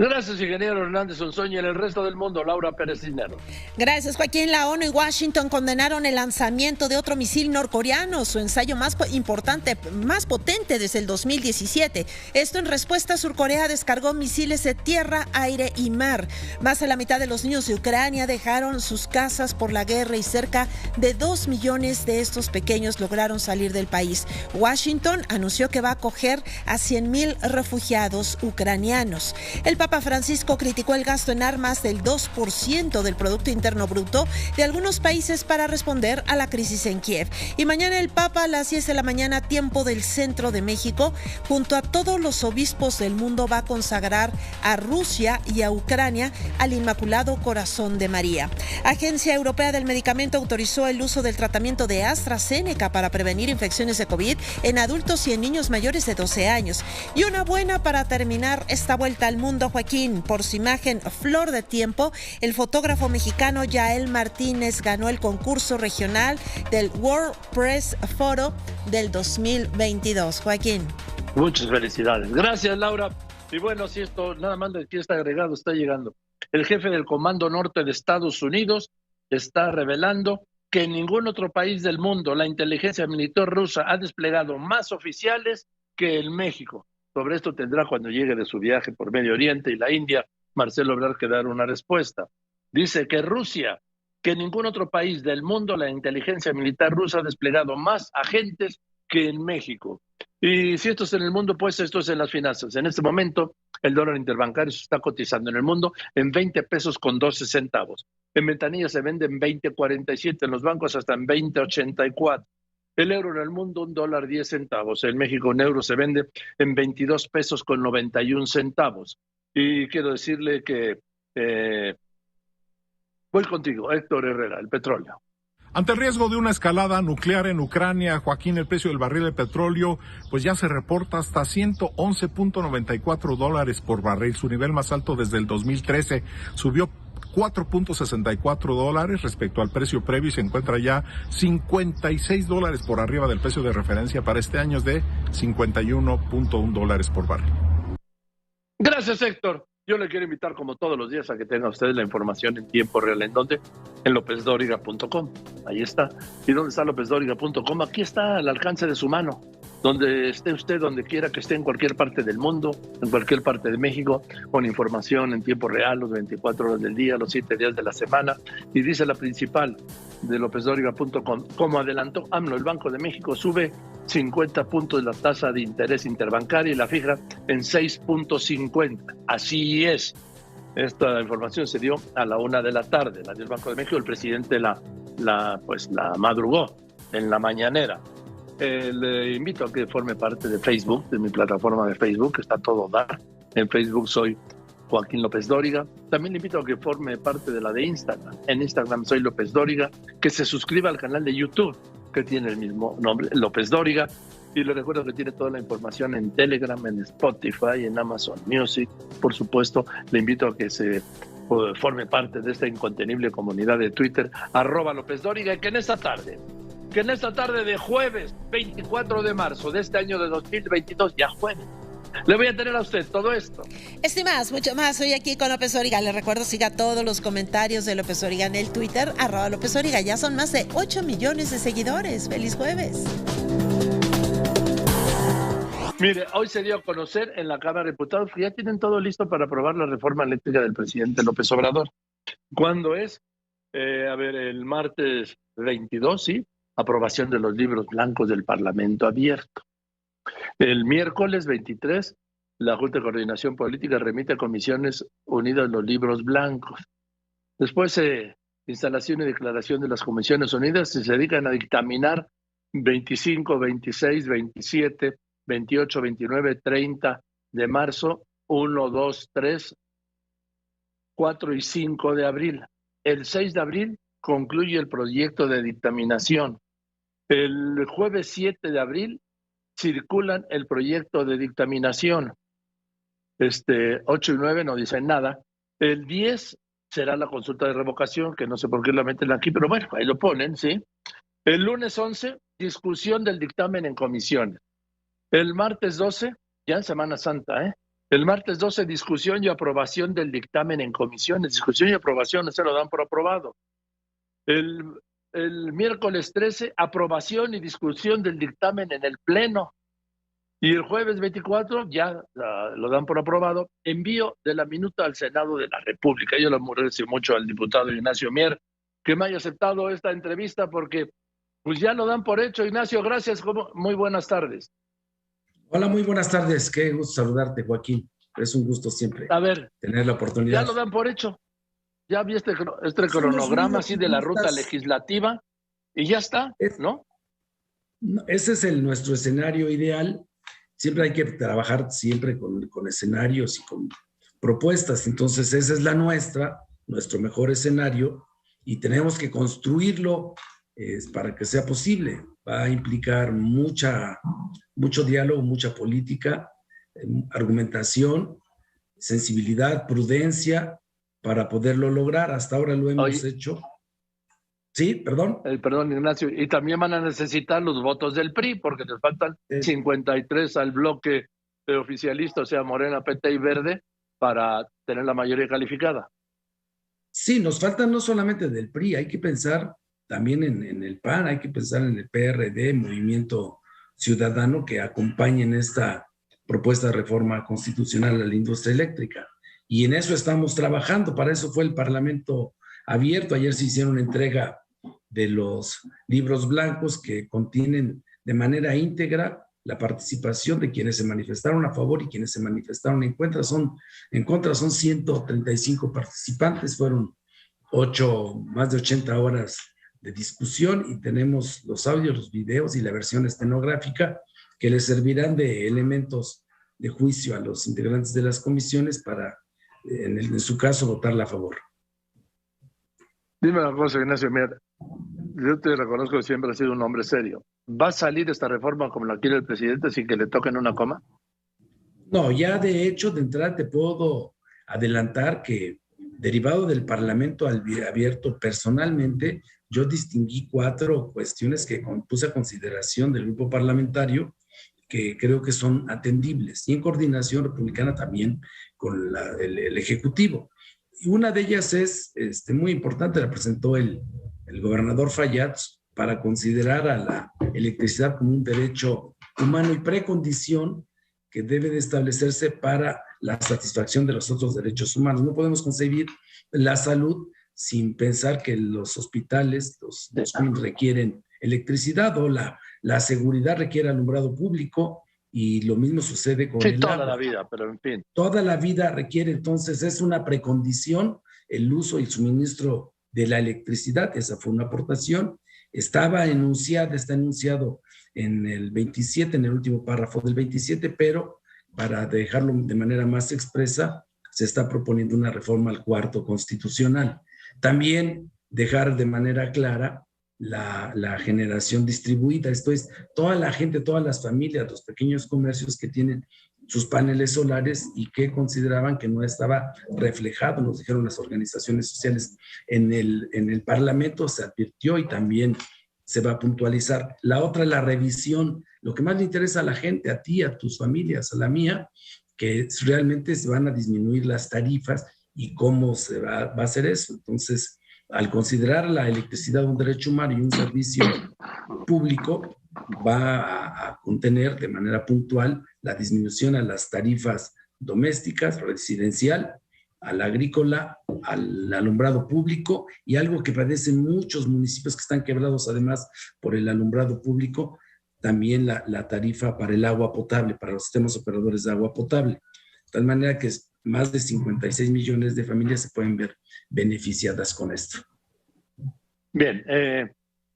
Gracias, ingeniero Hernández Unzón. Y en el resto del mundo, Laura Pérez Cisneros. Gracias, Joaquín. La ONU y Washington condenaron el lanzamiento de otro misil norcoreano, su ensayo más importante, más potente desde el 2017. Esto en respuesta, Surcorea descargó misiles de tierra, aire y mar. Más de la mitad de los niños de Ucrania dejaron sus casas por la guerra y cerca de 2 millones de estos pequeños lograron salir del país. Washington anunció que va a acoger a 100,000 refugiados ucranianos. El Papa Francisco criticó el gasto en armas del 2% del Producto Interno Bruto de algunos países para responder a la crisis en Kiev. Y mañana el Papa a las 10 de la mañana, tiempo del centro de México, junto a todos los obispos del mundo, va a consagrar a Rusia y a Ucrania al Inmaculado Corazón de María. Agencia Europea del Medicamento autorizó el uso del tratamiento de AstraZeneca para prevenir infecciones de COVID en adultos y en niños mayores de 12 años. Y una buena para terminar esta vuelta al mundo, Joaquín, por su imagen Flor de Tiempo, el fotógrafo mexicano Yael Martínez ganó el concurso regional del World Press Photo del 2022. Joaquín. Muchas felicidades. Gracias, Laura. Y bueno, si esto nada más de aquí está agregado, está llegando. El jefe del Comando Norte de Estados Unidos está revelando que en ningún otro país del mundo la inteligencia militar rusa ha desplegado más oficiales que en México. Sobre esto tendrá, cuando llegue de su viaje por Medio Oriente y la India, Marcelo Ebrard, que dar una respuesta. Dice que Rusia, que en ningún otro país del mundo la inteligencia militar rusa ha desplegado más agentes que en México. Y si esto es en el mundo, pues esto es en las finanzas. En este momento, el dólar interbancario se está cotizando en el mundo en 20 pesos con 12 centavos. En ventanilla se vende en 20.47, en los bancos hasta en 20.84. El euro en el mundo, $1.10. En México, un euro se vende en 22 pesos con 91 centavos. Y quiero decirle que voy contigo, Héctor Herrera, el petróleo. Ante el riesgo de una escalada nuclear en Ucrania, Joaquín, el precio del barril de petróleo pues ya se reporta hasta $111.94 por barril, su nivel más alto desde el 2013. Subió $4.64 respecto al precio previo y se encuentra ya $56 por arriba del precio de referencia para este año de $51.1 por barril. Gracias, Héctor. Yo le quiero invitar, como todos los días, a que tenga usted la información en tiempo real. ¿En dónde? En lopezdoriga.com. Ahí está. ¿Y dónde está lopezdoriga.com? Aquí está al alcance de su mano. Donde esté usted, donde quiera que esté, en cualquier parte del mundo, en cualquier parte de México, con información en tiempo real, los 24 horas del día, los 7 días de la semana. Y dice la principal de lopezdoriga.com, como adelantó AMLO, el Banco de México sube 50 puntos la tasa de interés interbancaria y la fija en 6.50. Así es. Esta información se dio a la 1 de la tarde, la del Banco de México. El presidente la madrugó en la mañanera. Le invito a que forme parte de Facebook, de mi plataforma de Facebook, que está todo dar. En Facebook soy Joaquín López Dóriga. También le invito a que forme parte de la de Instagram. En Instagram soy López Dóriga. Que se suscriba al canal de YouTube, que tiene el mismo nombre, López Dóriga. Y le recuerdo que tiene toda la información en Telegram, en Spotify, en Amazon Music. Por supuesto, le invito a que se forme parte de esta incontenible comunidad de Twitter, @LópezDóriga, y que en esta tarde de jueves 24 de marzo de este año de 2022, ya jueves, le voy a tener a usted todo esto. Esto y más, mucho más, hoy aquí con López Dóriga. Le recuerdo, siga todos los comentarios de López Dóriga en el Twitter, @López Dóriga. Ya son más de 8 millones de seguidores. ¡Feliz jueves! Mire, hoy se dio a conocer en la Cámara de Diputados que ya tienen todo listo para aprobar la reforma eléctrica del presidente López Obrador. ¿Cuándo es? El martes 22, sí, aprobación de los libros blancos del Parlamento abierto. El miércoles 23, la Junta de Coordinación Política remite a Comisiones Unidas los libros blancos. Después, instalación y declaración de las Comisiones Unidas se dedican a dictaminar 25, 26, 27, 28, 29, 30 de marzo, 1, 2, 3, 4 y 5 de abril. El 6 de abril concluye el proyecto de dictaminación. El jueves 7 de abril circulan el proyecto de dictaminación. 8 y 9 no dicen nada. El 10 será la consulta de revocación, que no sé por qué la meten aquí, pero bueno, ahí lo ponen, ¿sí? El lunes 11, discusión del dictamen en comisiones. El martes 12, ya en Semana Santa, El martes 12, discusión y aprobación del dictamen en comisiones. Discusión y aprobación, no se lo dan por aprobado. El miércoles 13, aprobación y discusión del dictamen en el Pleno. Y el jueves 24, ya lo dan por aprobado, envío de la minuta al Senado de la República. Yo le agradezco mucho al diputado Ignacio Mier que me haya aceptado esta entrevista porque pues ya lo dan por hecho. Ignacio, gracias. Muy buenas tardes. Hola, muy buenas tardes. Qué gusto saludarte, Joaquín. Es un gusto siempre tener la oportunidad. Ya lo dan por hecho. Ya vi este cronograma así de la ruta legislativa y ya está, ¿no? Ese es nuestro escenario ideal. Siempre hay que trabajar siempre con escenarios y con propuestas. Entonces, esa es nuestro mejor escenario y tenemos que construirlo para que sea posible. Va a implicar mucho diálogo, mucha política, argumentación, sensibilidad, prudencia para poderlo lograr. Hasta ahora lo hemos hecho. Sí, perdón. Perdón, Ignacio. Y también van a necesitar los votos del PRI porque les faltan 53 al bloque oficialista, o sea, Morena, PT y Verde, para tener la mayoría calificada. Sí, nos faltan no solamente del PRI, hay que pensar también en el PAN, hay que pensar en el PRD, Movimiento Ciudadano, que acompañen esta propuesta de reforma constitucional a la industria eléctrica. Y en eso estamos trabajando, para eso fue el Parlamento abierto. Ayer se hicieron entrega de los libros blancos que contienen de manera íntegra la participación de quienes se manifestaron a favor y quienes se manifestaron en contra. Son 135 participantes, fueron más de 80 horas de discusión y tenemos los audios, los videos y la versión estenográfica que les servirán de elementos de juicio a los integrantes de las comisiones para, en su caso, votarla a favor. Dime una cosa, Ignacio, mira, yo te reconozco que siempre has sido un hombre serio. ¿Va a salir esta reforma como la quiere el presidente sin que le toquen una coma? No, ya de hecho, de entrada te puedo adelantar que, derivado del Parlamento abierto, personalmente, yo distinguí 4 cuestiones que puse a consideración del grupo parlamentario que creo que son atendibles, y en coordinación republicana también con el Ejecutivo. Y una de ellas es muy importante, la presentó el gobernador Fayad, para considerar a la electricidad como un derecho humano y precondición que debe de establecerse para la satisfacción de los otros derechos humanos. No podemos concebir la salud sin pensar que los hospitales, los requieren electricidad, o la seguridad requiere alumbrado público, y lo mismo sucede con el toda agua. la vida, pero en fin. Toda la vida requiere, entonces es una precondición el uso y el suministro de la electricidad. Esa fue una aportación. Está enunciado en el 27, en el último párrafo del 27, pero para dejarlo de manera más expresa, se está proponiendo una reforma al 4º constitucional. También dejar de manera clara la generación distribuida, esto es, toda la gente, todas las familias, los pequeños comercios que tienen sus paneles solares y que consideraban que no estaba reflejado, nos dijeron las organizaciones sociales en el Parlamento, se advirtió y también se va a puntualizar. La otra es la revisión, lo que más le interesa a la gente, a ti, a tus familias, a la mía, que realmente se van a disminuir las tarifas y cómo se va a hacer eso. Entonces, al considerar la electricidad un derecho humano y un servicio público, va a contener de manera puntual la disminución a las tarifas domésticas, residencial, al agrícola, al alumbrado público, y algo que padecen muchos municipios que están quebrados además por el alumbrado público, también la tarifa para el agua potable, para los sistemas operadores de agua potable. De tal manera que más de 56 millones de familias se pueden ver beneficiadas con esto. Bien,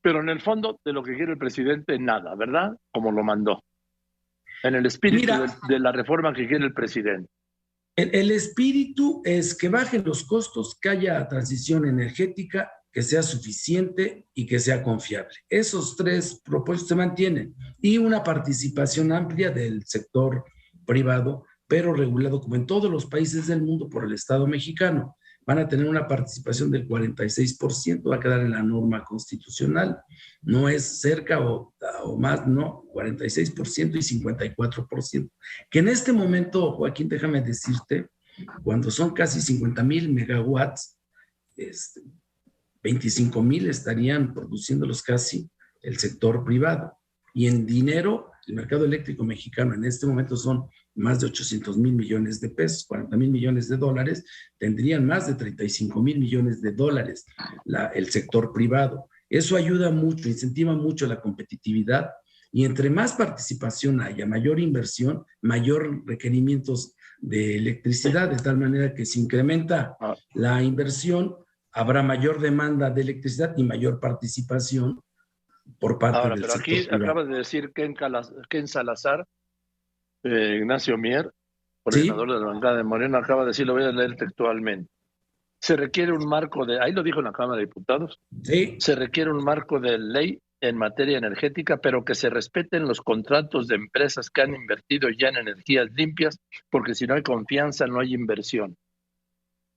pero en el fondo de lo que quiere el presidente, nada, ¿verdad? Como lo mandó. En el espíritu de la reforma que quiere el presidente. El espíritu es que bajen los costos, que haya transición energética, que sea suficiente y que sea confiable. Esos tres propósitos se mantienen. Y una participación amplia del sector privado, pero regulado como en todos los países del mundo por el Estado mexicano. Van a tener una participación del 46%, va a quedar en la norma constitucional. No es cerca o más, no, 46% y 54%. Que en este momento, Joaquín, déjame decirte, cuando son casi 50,000 megawatts, 25,000 estarían produciéndolos casi el sector privado. Y en dinero, el mercado eléctrico mexicano en este momento son más de 800,000 millones de pesos, 40,000 millones de dólares, tendrían más de 35,000 millones de dólares el sector privado. Eso ayuda mucho, incentiva mucho la competitividad, y entre más participación haya, mayor inversión, mayor requerimientos de electricidad, de tal manera que se incrementa la inversión, habrá mayor demanda de electricidad y mayor participación por parte del sector privado. Pero aquí acabas de decir Ken Salazar, Ignacio Mier, coordinador de la bancada de Morena, acaba de decir, lo voy a leer textualmente. Se requiere un marco ahí lo dijo en la Cámara de Diputados, se requiere un marco de ley en materia energética, pero que se respeten los contratos de empresas que han invertido ya en energías limpias, porque si no hay confianza, no hay inversión.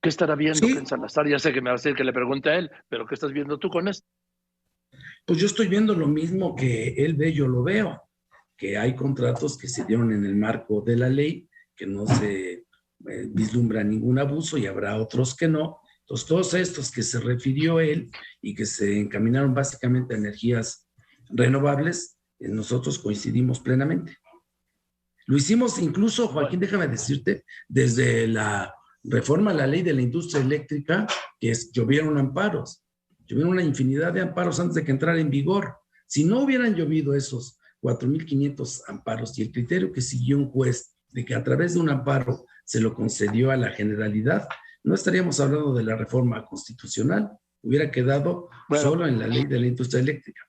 ¿Qué estará viendo Ken Salazar? Ya sé que me va a decir que le pregunte a él, pero ¿qué estás viendo tú con esto? Pues yo estoy viendo lo mismo que él ve, yo lo veo, que hay contratos que se dieron en el marco de la ley, que no se vislumbra ningún abuso, y habrá otros que no. Entonces, todos estos que se refirió él y que se encaminaron básicamente a energías renovables, nosotros coincidimos plenamente. Lo hicimos incluso, Joaquín, déjame decirte, desde la reforma a la ley de la industria eléctrica, que llovieron amparos. Llovieron una infinidad de amparos antes de que entrara en vigor. Si no hubieran llovido esos 4,500 amparos y el criterio que siguió un juez de que a través de un amparo se lo concedió a la Generalidad, no estaríamos hablando de la reforma constitucional. Hubiera quedado solo en la ley de la industria eléctrica.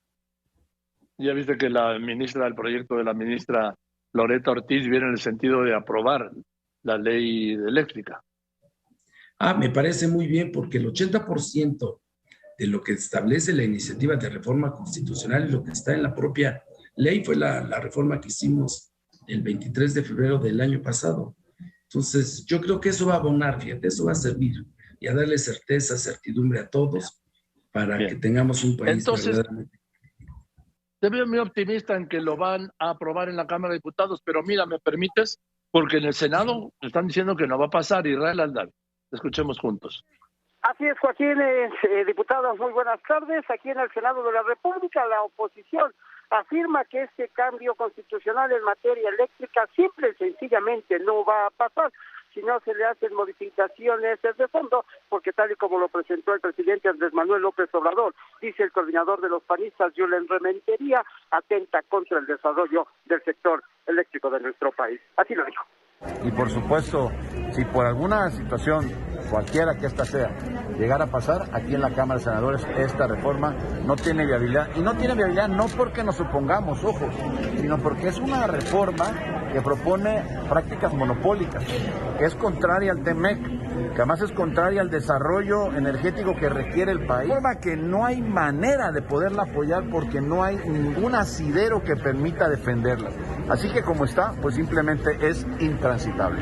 Ya viste que la ministra del proyecto de la ministra Loretta Ortiz viene en el sentido de aprobar la ley eléctrica. Me parece muy bien, porque el 80% de lo que establece la iniciativa de reforma constitucional y lo que está en la propia ley fue la reforma que hicimos el 23 de febrero del año pasado. Entonces, yo creo que eso va a abonar, fíjate, eso va a servir y a darle certidumbre a todos para que tengamos un país verdaderamente. Te veo muy optimista en que lo van a aprobar en la Cámara de Diputados, pero mira, ¿me permites? Porque en el Senado están diciendo que no va a pasar. Israel Aldave, escuchemos juntos. Así es, Joaquín, diputados, muy buenas tardes. Aquí en el Senado de la República, la oposición afirma que este cambio constitucional en materia eléctrica simple y sencillamente no va a pasar si no se le hacen modificaciones de fondo, porque tal y como lo presentó el presidente Andrés Manuel López Obrador, dice el coordinador de los panistas, Julen Rementería, atenta contra el desarrollo del sector eléctrico de nuestro país. Así lo dijo. Y por supuesto, si por alguna situación, cualquiera que esta sea, llegara a pasar, aquí en la Cámara de Senadores esta reforma no tiene viabilidad. Y no tiene viabilidad no porque nos opongamos, ojo, sino porque es una reforma que propone prácticas monopólicas, que es contraria al TEMEC, que además es contraria al desarrollo energético que requiere el país. Forma que no hay manera de poderla apoyar porque no hay ningún asidero que permita defenderla. Así que como está, pues simplemente es intransitable.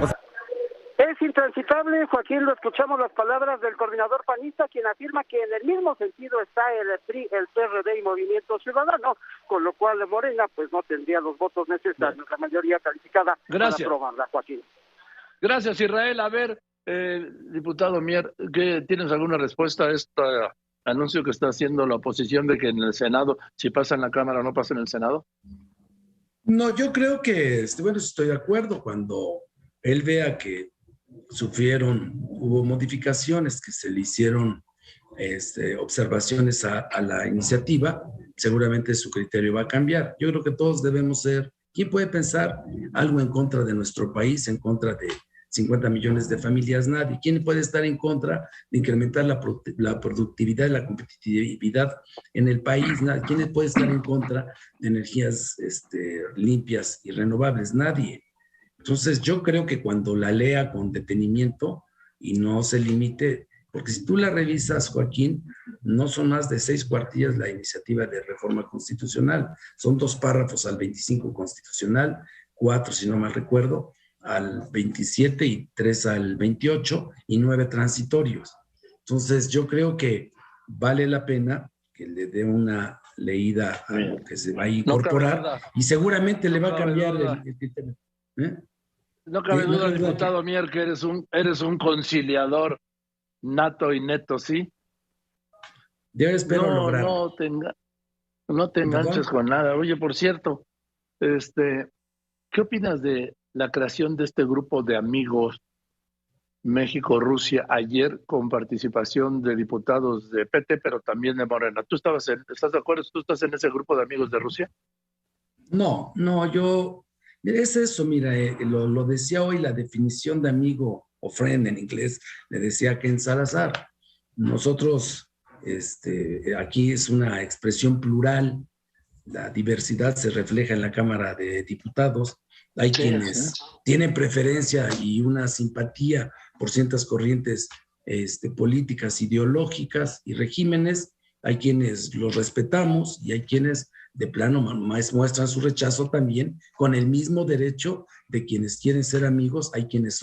Es intransitable, Joaquín, lo escuchamos las palabras del coordinador panista, quien afirma que en el mismo sentido está el PRI, el PRD y Movimiento Ciudadano, con lo cual Morena pues no tendría los votos necesarios, la mayoría calificada para aprobarla, Joaquín. Gracias, Israel. A ver, diputado Mier, ¿tienes alguna respuesta a esta anuncio que está haciendo la oposición de que en el Senado, si pasa en la Cámara, no pasa en el Senado? No, yo creo que, bueno, estoy de acuerdo cuando él vea que hubo modificaciones, que se le hicieron observaciones a la iniciativa, seguramente su criterio va a cambiar. Yo creo que todos debemos ser, ¿quién puede pensar algo en contra de nuestro país, en contra de 50 millones de familias? Nadie. ¿Quién puede estar en contra de incrementar la productividad y la competitividad en el país? Nadie. ¿Quién puede estar en contra de energías limpias y renovables? Nadie. Entonces yo creo que cuando la lea con detenimiento y no se limite, porque si tú la revisas, Joaquín, no son más de 6 cuartillas la iniciativa de reforma constitucional, son 2 párrafos al 25 constitucional, 4, si no mal recuerdo, al 27 y 3 al 28 y 9 transitorios. Entonces yo creo que vale la pena que le dé una leída a lo que se va a incorporar y seguramente le va a cambiar el criterio. No cabe duda, diputado Mier, que eres un conciliador nato y neto, ¿sí? Yo espero lograr. No te enganches con nada. Oye, por cierto, ¿qué opinas de la creación de este grupo de amigos México-Rusia ayer con participación de diputados de PT, pero también de Morena? ¿Estás de acuerdo? ¿Tú estás en ese grupo de amigos de Rusia? No, mira, es eso, mira, lo decía hoy la definición de amigo o friend en inglés, le decía Ken Salazar. Nosotros, aquí es una expresión plural, la diversidad se refleja en la Cámara de Diputados. Hay quienes tienen preferencia y una simpatía por ciertas corrientes políticas, ideológicas y regímenes. Hay quienes los respetamos y hay quienes de plano muestran su rechazo también con el mismo derecho de quienes quieren ser amigos. Hay quienes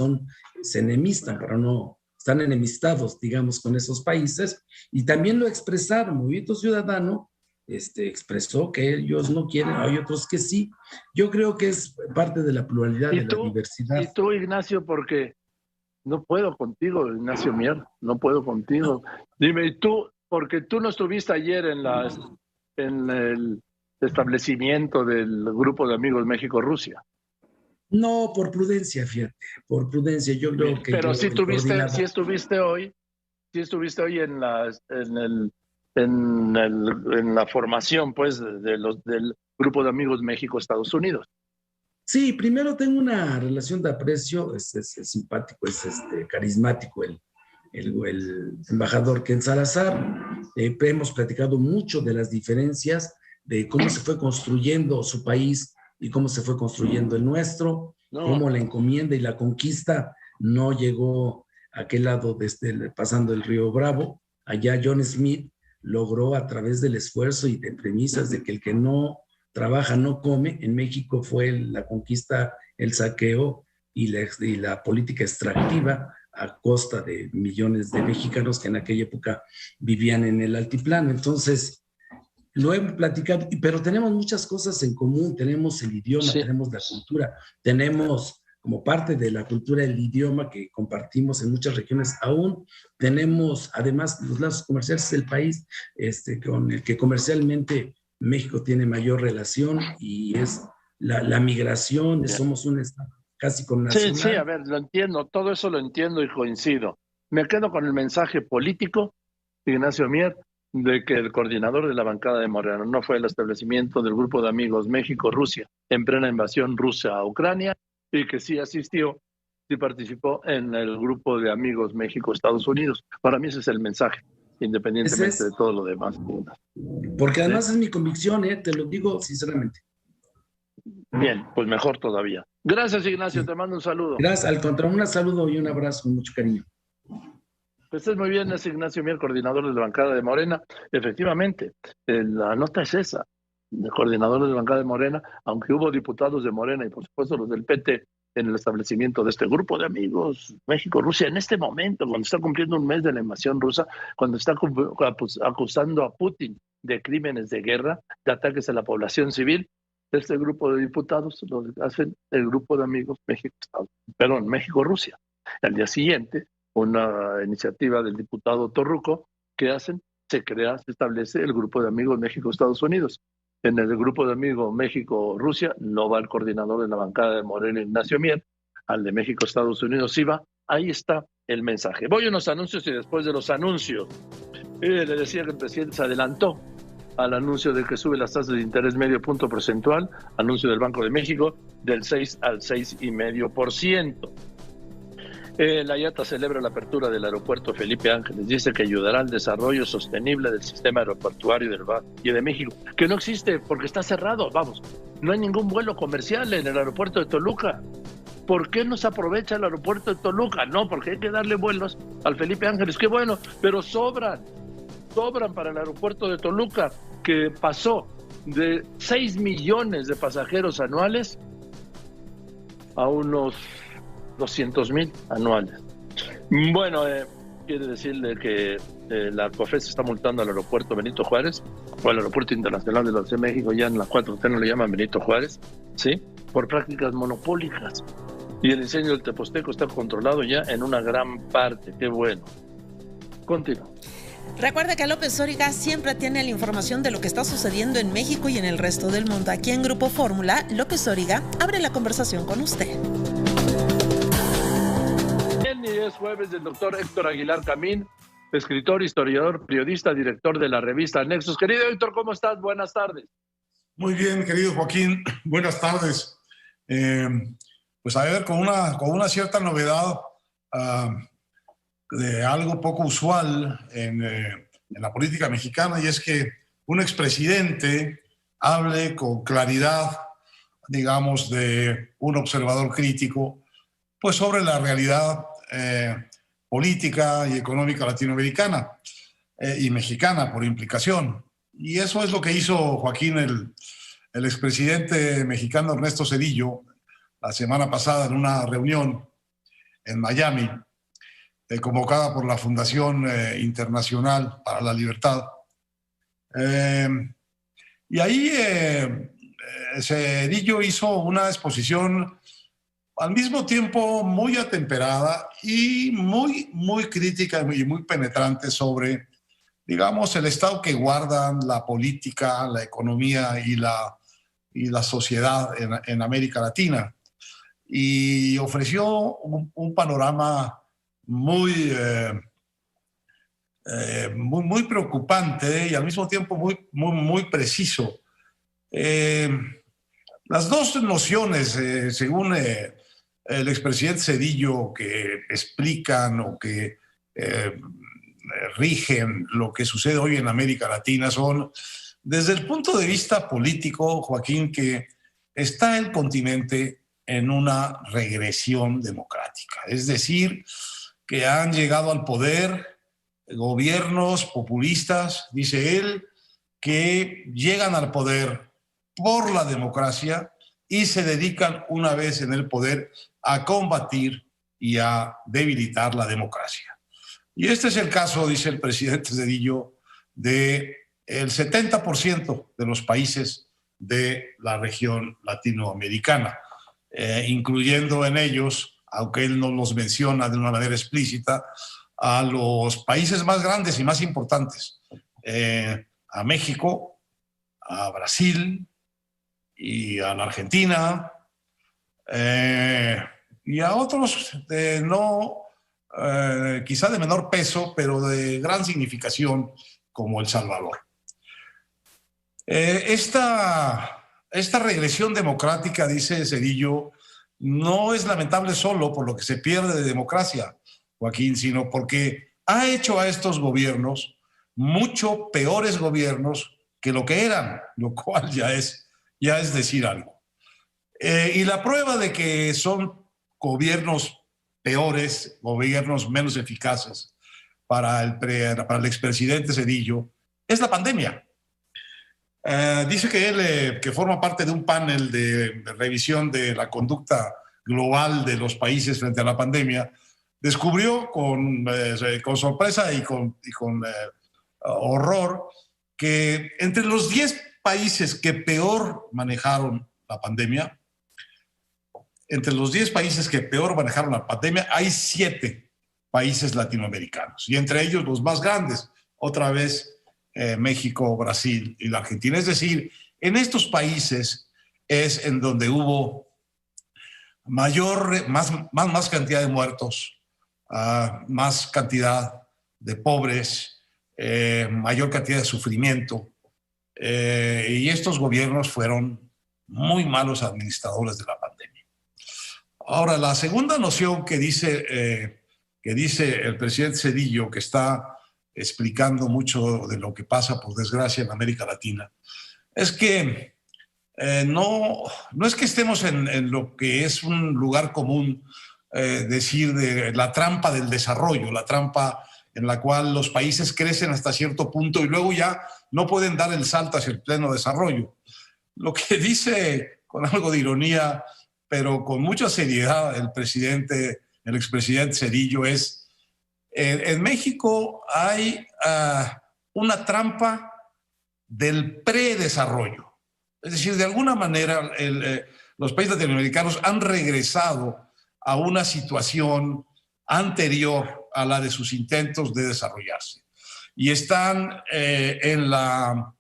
se enemistan, pero no están enemistados, digamos, con esos países. Y también lo expresaron. Movimiento Ciudadano expresó que ellos no quieren, hay otros que sí. Yo creo que es parte de la pluralidad, de la diversidad. Y tú, Ignacio, porque no puedo contigo, Ignacio Mier, no puedo contigo. Dime, ¿y tú? Porque tú no estuviste ayer en el establecimiento del grupo de amigos México-Rusia. No, por prudencia, fíjate, por prudencia. Yo creo que... Pero sí estuviste hoy en la formación, pues, del grupo de amigos México-Estados Unidos. Sí, primero tengo una relación de aprecio, es simpático, es carismático el embajador Ken Salazar. Hemos platicado mucho de las diferencias, de cómo se fue construyendo su país y cómo se fue construyendo el nuestro, cómo la encomienda y la conquista no llegó a aquel lado, pasando el río Bravo. Allá John Smith logró, a través del esfuerzo y de premisas de que el que no trabaja no come. En México fue la conquista, el saqueo y la política extractiva a costa de millones de mexicanos que en aquella época vivían en el altiplano. Entonces, lo hemos platicado, pero tenemos muchas cosas en común. Tenemos el idioma, tenemos la cultura, tenemos como parte de la cultura el idioma que compartimos en muchas regiones aún. Tenemos además los lazos comerciales del país con el que comercialmente México tiene mayor relación, y es la migración. Somos un estado casi con nacional. Sí, a ver, lo entiendo, todo eso lo entiendo y coincido. Me quedo con el mensaje político, Ignacio Mier, de que el coordinador de la bancada de Morena no fue el establecimiento del grupo de amigos México-Rusia en plena invasión rusa a Ucrania, y que sí asistió, sí participó en el grupo de amigos México-Estados Unidos. Para mí ese es el mensaje, independientemente de todo lo demás. Porque además es mi convicción, te lo digo sinceramente. Bien, pues mejor todavía. Gracias, Ignacio, te mando un saludo. Gracias, al contrario, un saludo y un abrazo con mucho cariño. Pues es muy bien, es Ignacio Mier, coordinador de la bancada de Morena. Efectivamente, la nota es esa, el coordinador de la bancada de Morena, aunque hubo diputados de Morena y por supuesto los del PT en el establecimiento de este grupo de amigos México-Rusia, en este momento, cuando está cumpliendo un mes de la invasión rusa, cuando está acusando a Putin de crímenes de guerra, de ataques a la población civil, este grupo de diputados lo hacen el grupo de amigos México-Rusia. Al día siguiente, una iniciativa del diputado Torruco, que hacen, se establece el grupo de amigos México-Estados Unidos. En el grupo de amigos México-Rusia no va el coordinador de la bancada de Morena, Ignacio Mier, al de México-Estados Unidos sí va. Ahí está el mensaje. Voy a unos anuncios y después de los anuncios, le decía que el presidente se adelantó al anuncio de que sube las tasas de interés medio punto porcentual, anuncio del Banco de México, del 6 al 6,5%. La IATA celebra la apertura del aeropuerto Felipe Ángeles. Dice que ayudará al desarrollo sostenible del sistema aeroportuario del Valle de México, que no existe porque está cerrado. Vamos, no hay ningún vuelo comercial en el aeropuerto de Toluca. ¿Por qué no se aprovecha el aeropuerto de Toluca? No, porque hay que darle vuelos al Felipe Ángeles. Qué bueno, pero sobran para el aeropuerto de Toluca, que pasó de 6 millones de pasajeros anuales a unos 200,000 anuales. Bueno, quiere decirle que la COFES está multando al aeropuerto Benito Juárez, o al aeropuerto internacional de la Ciudad de México, ya en la 4T no le llaman Benito Juárez, ¿sí? Por prácticas monopólicas. Y el incendio del Teposteco está controlado ya en una gran parte. Qué bueno. Continúa. Recuerde que López Dóriga siempre tiene la información de lo que está sucediendo en México y en el resto del mundo. Aquí en Grupo Fórmula, López Dóriga abre la conversación con usted. Bien, y es jueves del doctor Héctor Aguilar Camín, escritor, historiador, periodista, director de la revista Nexos. Querido Héctor, ¿cómo estás? Buenas tardes. Muy bien, querido Joaquín. Buenas tardes. Pues a ver, con una cierta novedad de algo poco usual en la política mexicana, y es que un expresidente hable con claridad, digamos, de un observador crítico, pues sobre la realidad política y económica latinoamericana y mexicana por implicación. Y eso es lo que hizo Joaquín, el expresidente mexicano Ernesto Zedillo, la semana pasada en una reunión en Miami, convocada por la Fundación Internacional para la Libertad. Y ahí Zedillo hizo una exposición al mismo tiempo muy atemperada y muy crítica y muy penetrante sobre, digamos, el estado que guardan la política, la economía y la sociedad en América Latina. Y ofreció un panorama muy preocupante y al mismo tiempo muy preciso. Las dos nociones, según el expresidente Zedillo, que explican o que rigen lo que sucede hoy en América Latina son, desde el punto de vista político, Joaquín, que está el continente en una regresión democrática. Es decir, que han llegado al poder gobiernos populistas, dice él, que llegan al poder por la democracia y se dedican, una vez en el poder, a combatir y a debilitar la democracia. Y este es el caso, dice el presidente Zedillo, del 70% de los países de la región latinoamericana, incluyendo en ellos, aunque él no los menciona de una manera explícita, a los países más grandes y más importantes, a México, a Brasil y a la Argentina, y a otros quizá de menor peso, pero de gran significación, como El Salvador. Esta regresión democrática, dice Zedillo, no es lamentable solo por lo que se pierde de democracia, Joaquín, sino porque ha hecho a estos gobiernos mucho peores gobiernos que lo que eran, lo cual ya es decir algo. Y la prueba de que son gobiernos peores, gobiernos menos eficaces para el expresidente Zedillo, es la pandemia. Dice que él, que forma parte de un panel de revisión de la conducta global de los países frente a la pandemia, descubrió con sorpresa y con horror que entre los 10 países que peor manejaron la pandemia, hay 7 países latinoamericanos, y entre ellos los más grandes, otra vez México, Brasil y la Argentina. Es decir, en estos países es en donde hubo más cantidad de muertos, más cantidad de pobres, mayor cantidad de sufrimiento. Y estos gobiernos fueron muy malos administradores de la pandemia. Ahora, la segunda noción que dice el presidente Zedillo, que está explicando mucho de lo que pasa, por desgracia, en América Latina, es que no es que estemos en lo que es un lugar común, decir de la trampa del desarrollo, la trampa en la cual los países crecen hasta cierto punto y luego ya no pueden dar el salto hacia el pleno desarrollo. Lo que dice con algo de ironía, pero con mucha seriedad, el expresidente Zedillo es: en México hay una trampa del predesarrollo. Es decir, de alguna manera los países latinoamericanos han regresado a una situación anterior a la de sus intentos de desarrollarse. Y están en la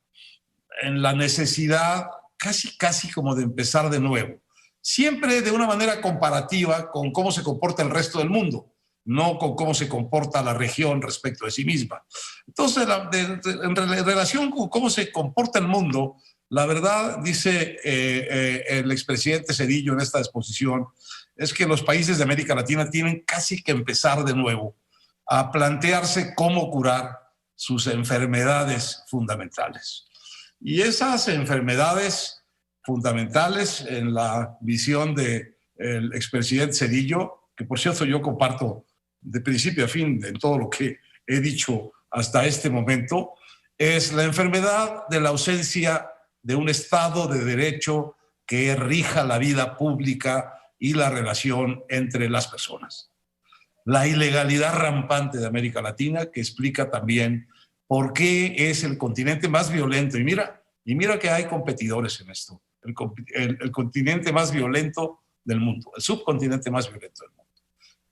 necesidad casi como de empezar de nuevo. Siempre de una manera comparativa con cómo se comporta el resto del mundo, no con cómo se comporta la región respecto de sí misma. Entonces, en relación con cómo se comporta el mundo, la verdad, dice el expresidente Zedillo en esta exposición, es que los países de América Latina tienen casi que empezar de nuevo a plantearse cómo curar sus enfermedades fundamentales. Y esas enfermedades fundamentales, en la visión del expresidente Zedillo, que por cierto yo comparto de principio a fin en todo lo que he dicho hasta este momento, es la enfermedad de la ausencia de un Estado de Derecho que rija la vida pública y la relación entre las personas. La ilegalidad rampante de América Latina, que explica también por qué es el continente más violento. Y mira que hay competidores en esto. El continente más violento del mundo, el subcontinente más violento del mundo.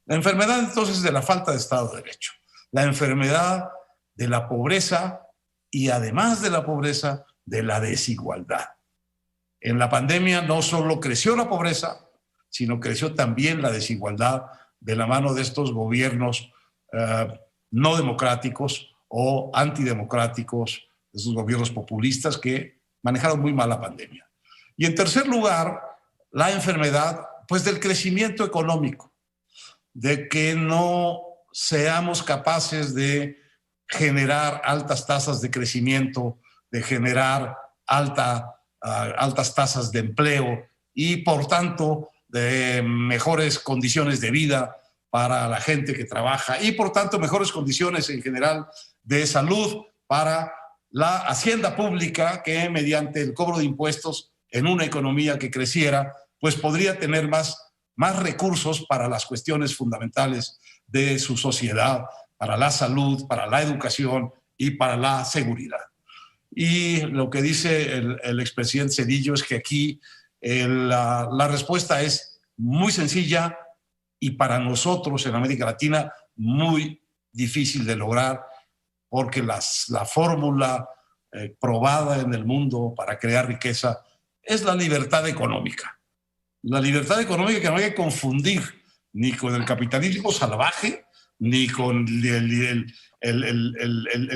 La enfermedad entonces de la falta de Estado de Derecho, la enfermedad de la pobreza y además de la pobreza, de la desigualdad. En la pandemia no solo creció la pobreza, sino creció también la desigualdad de la mano de estos gobiernos no democráticos o antidemocráticos, de esos gobiernos populistas que manejaron muy mal la pandemia. Y en tercer lugar, la enfermedad pues del crecimiento económico, de que no seamos capaces de generar altas tasas de crecimiento, de generar altas tasas de empleo y por tanto de mejores condiciones de vida para la gente que trabaja y por tanto mejores condiciones en general de salud para la hacienda pública, que mediante el cobro de impuestos en una economía que creciera, pues podría tener más recursos para las cuestiones fundamentales de su sociedad, para la salud, para la educación y para la seguridad. Y lo que dice el expresidente Zedillo es que aquí la respuesta es muy sencilla y para nosotros en América Latina muy difícil de lograr, porque la fórmula probada en el mundo para crear riqueza es la libertad económica. La libertad económica que no hay que confundir ni con el capitalismo salvaje, ni con el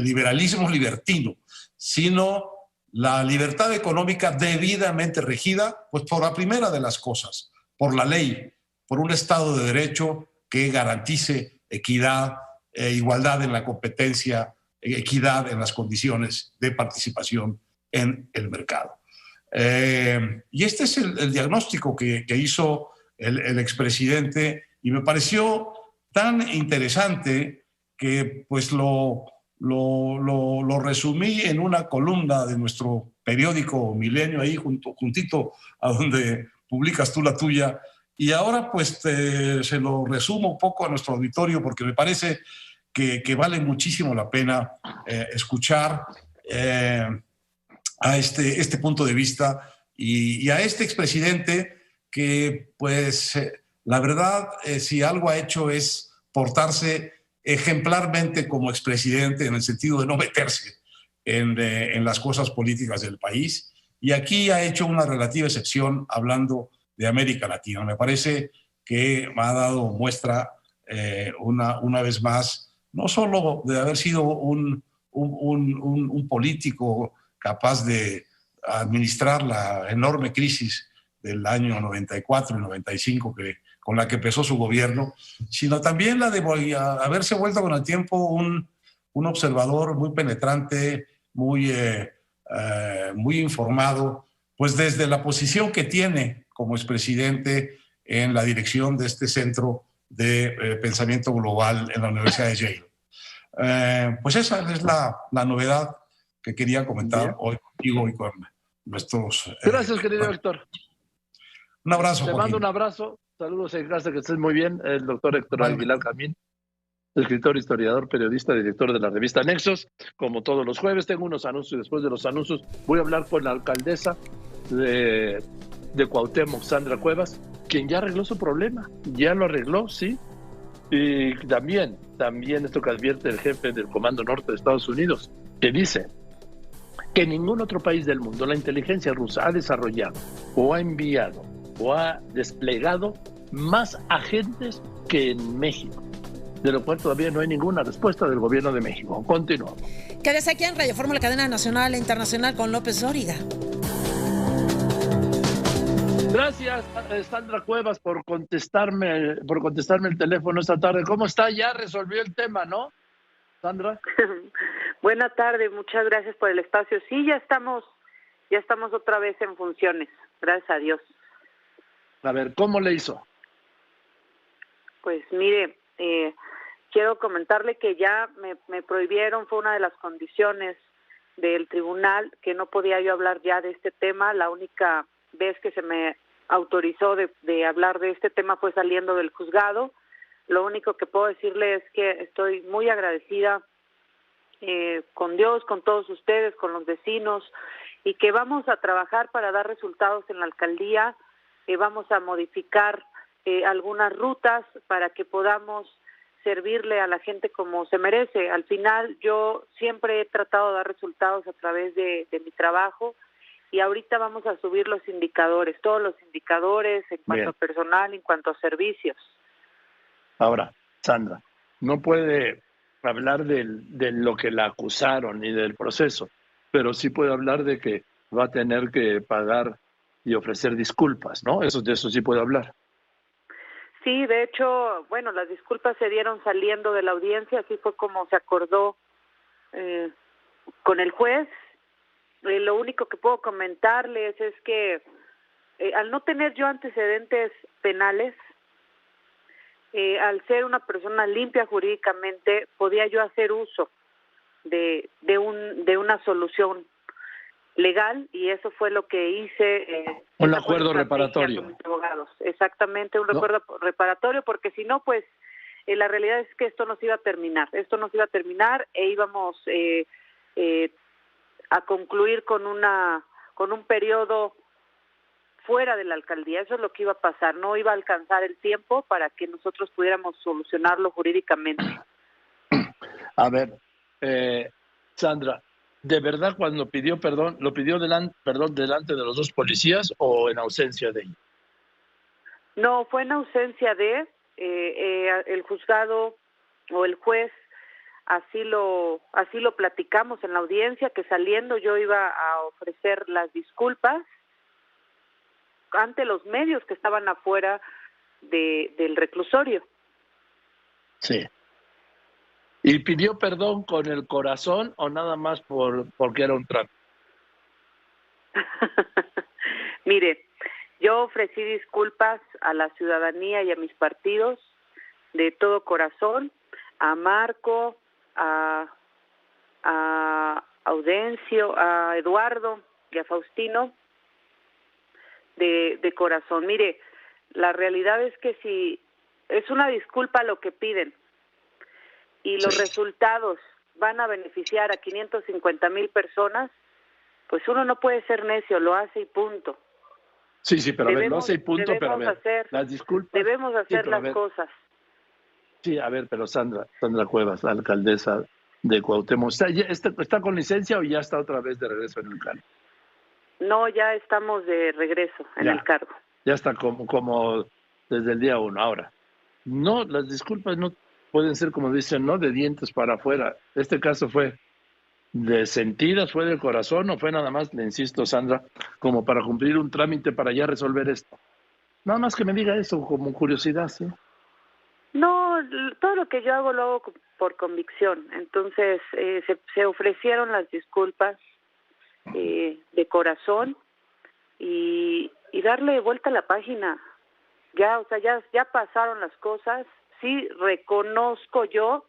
liberalismo libertino, sino la libertad económica debidamente regida, pues por la primera de las cosas, por la ley, por un Estado de Derecho que garantice equidad, igualdad en la competencia, equidad en las condiciones de participación en el mercado. Y este es el diagnóstico que hizo el expresidente, y me pareció tan interesante que pues lo resumí en una columna de nuestro periódico Milenio, ahí juntito a donde publicas tú la tuya, y ahora pues se lo resumo un poco a nuestro auditorio porque me parece que vale muchísimo la pena escuchar a este punto de vista y a este expresidente que pues la verdad si algo ha hecho es portarse ejemplarmente como expresidente en el sentido de no meterse en las cosas políticas del país, y aquí ha hecho una relativa excepción hablando de América Latina. Me parece que ha dado muestra una vez más, no solo de haber sido un político capaz de administrar la enorme crisis del año 94 y 95 con la que empezó su gobierno, sino también la de haberse vuelto con el tiempo un observador muy penetrante, muy informado, pues desde la posición que tiene como expresidente en la dirección de este centro de pensamiento global en la Universidad de Yale. Pues esa es la novedad que quería comentar hoy contigo y con nuestros... Gracias, querido Héctor. Un abrazo, Te Joaquín. mando un abrazo. Saludos en casa, que estés muy bien. El doctor Héctor Aguilar Camín, escritor, historiador, periodista, director de la revista Nexos. Como todos los jueves, tengo unos anuncios y después de los anuncios voy a hablar con la alcaldesa de Cuauhtémoc, Sandra Cuevas, quien ya arregló su problema. Ya lo arregló, sí. Y también esto que advierte el jefe del Comando Norte de Estados Unidos, que dice que ningún otro país del mundo, la inteligencia rusa, ha desarrollado o ha enviado o ha desplegado más agentes que en México, de lo cual todavía no hay ninguna respuesta del gobierno de México. Continuamos. Quédese aquí en Radio Fórmula, cadena nacional e internacional con López Dóriga. Gracias, Sandra Cuevas, por contestarme el teléfono esta tarde. ¿Cómo está? Ya resolvió el tema, ¿no, Sandra? Buena tarde, muchas gracias por el espacio. Sí, ya estamos otra vez en funciones, gracias a Dios. A ver, ¿cómo le hizo? Pues mire, quiero comentarle que ya me prohibieron, fue una de las condiciones del tribunal, que no podía yo hablar ya de este tema. La única vez que se me autorizó de hablar de este tema fue saliendo del juzgado. Lo único que puedo decirle es que estoy muy agradecida con Dios, con todos ustedes, con los vecinos, y que vamos a trabajar para dar resultados en la alcaldía. Vamos a modificar algunas rutas para que podamos servirle a la gente como se merece. Al final yo siempre he tratado de dar resultados a través de mi trabajo, y ahorita vamos a subir los indicadores, todos los indicadores en cuanto a personal, en cuanto a servicios. Ahora, Sandra, no puede hablar de lo que la acusaron ni del proceso, pero sí puede hablar de que va a tener que pagar y ofrecer disculpas, ¿no? De eso sí puede hablar. Sí, de hecho, bueno, las disculpas se dieron saliendo de la audiencia, así fue como se acordó con el juez. Lo único que puedo comentarles es que al no tener yo antecedentes penales, al ser una persona limpia jurídicamente, podía yo hacer uso de una solución legal, y eso fue lo que hice. Un acuerdo reparatorio. Con mis abogados. Exactamente, un acuerdo reparatorio, porque si no, pues la realidad es que esto no se iba a terminar. E íbamos a concluir con un periodo fuera de la alcaldía. Eso es lo que iba a pasar. No iba a alcanzar el tiempo para que nosotros pudiéramos solucionarlo jurídicamente. A ver, Sandra, ¿de verdad cuando pidió perdón, lo pidió delante de los dos policías o en ausencia de ellos? No, fue en ausencia de el juzgado o el juez. Así lo platicamos en la audiencia, que saliendo yo iba a ofrecer las disculpas ante los medios que estaban afuera del reclusorio. Sí. ¿Y pidió perdón con el corazón o nada más porque era un trato? Mire, yo ofrecí disculpas a la ciudadanía y a mis partidos de todo corazón, a Marco, a Audencio, a Eduardo y a Faustino, de corazón. Mire, la realidad es que si es una disculpa lo que piden y los resultados van a beneficiar a 550,000 personas, pues uno no puede ser necio, lo hace y punto. Sí, pero a ver, lo hace y punto, pero a ver, las disculpas... Debemos hacer las cosas. Sí, a ver, pero Sandra Cuevas, la alcaldesa de Cuauhtémoc. ¿Está con licencia o ya está otra vez de regreso en el cargo? No, ya estamos de regreso en el cargo. Ya está como desde el día 1. Ahora, no, las disculpas no pueden ser, como dicen, no de dientes para afuera. Este caso fue de sentidas, fue del corazón, o fue nada más, le insisto, Sandra, como para cumplir un trámite para ya resolver esto. Nada más que me diga eso como curiosidad, ¿sí? No, todo lo que yo hago lo hago por convicción. Entonces, se ofrecieron las disculpas de corazón y darle vuelta a la página. Ya, o sea, ya pasaron las cosas. Sí, reconozco yo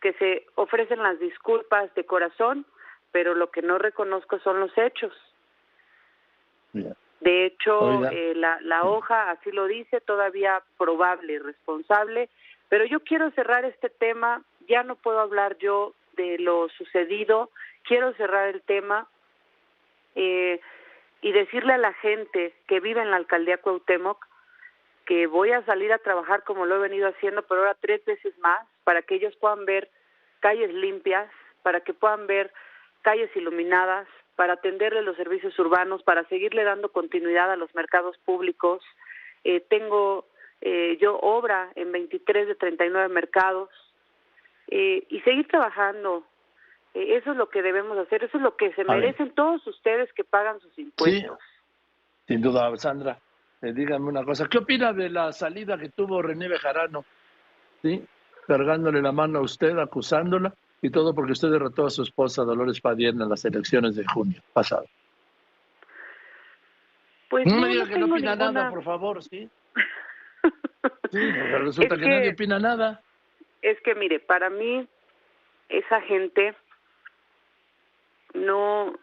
que se ofrecen las disculpas de corazón, pero lo que no reconozco son los hechos. Mira. De hecho, la hoja así lo dice, todavía probable y responsable, pero yo quiero cerrar este tema, ya no puedo hablar yo de lo sucedido, quiero cerrar el tema y decirle a la gente que vive en la alcaldía Cuauhtémoc que voy a salir a trabajar como lo he venido haciendo, pero ahora 3 veces más, para que ellos puedan ver calles limpias, para que puedan ver calles iluminadas, para atenderle los servicios urbanos, para seguirle dando continuidad a los mercados públicos. Tengo yo obra en 23 de 39 mercados y seguir trabajando. Eso es lo que debemos hacer, eso es lo que se merecen todos ustedes que pagan sus impuestos. Sí, sin duda, Sandra. Díganme una cosa, ¿qué opina de la salida que tuvo René Bejarano? ¿Sí? Cargándole la mano a usted, acusándola, y todo porque usted derrotó a su esposa Dolores Padierna en las elecciones de junio pasado. Pues no me diga que no opina nada, por favor, ¿sí? Sí, resulta que nadie opina nada. Es que, mire, para mí, esa gente no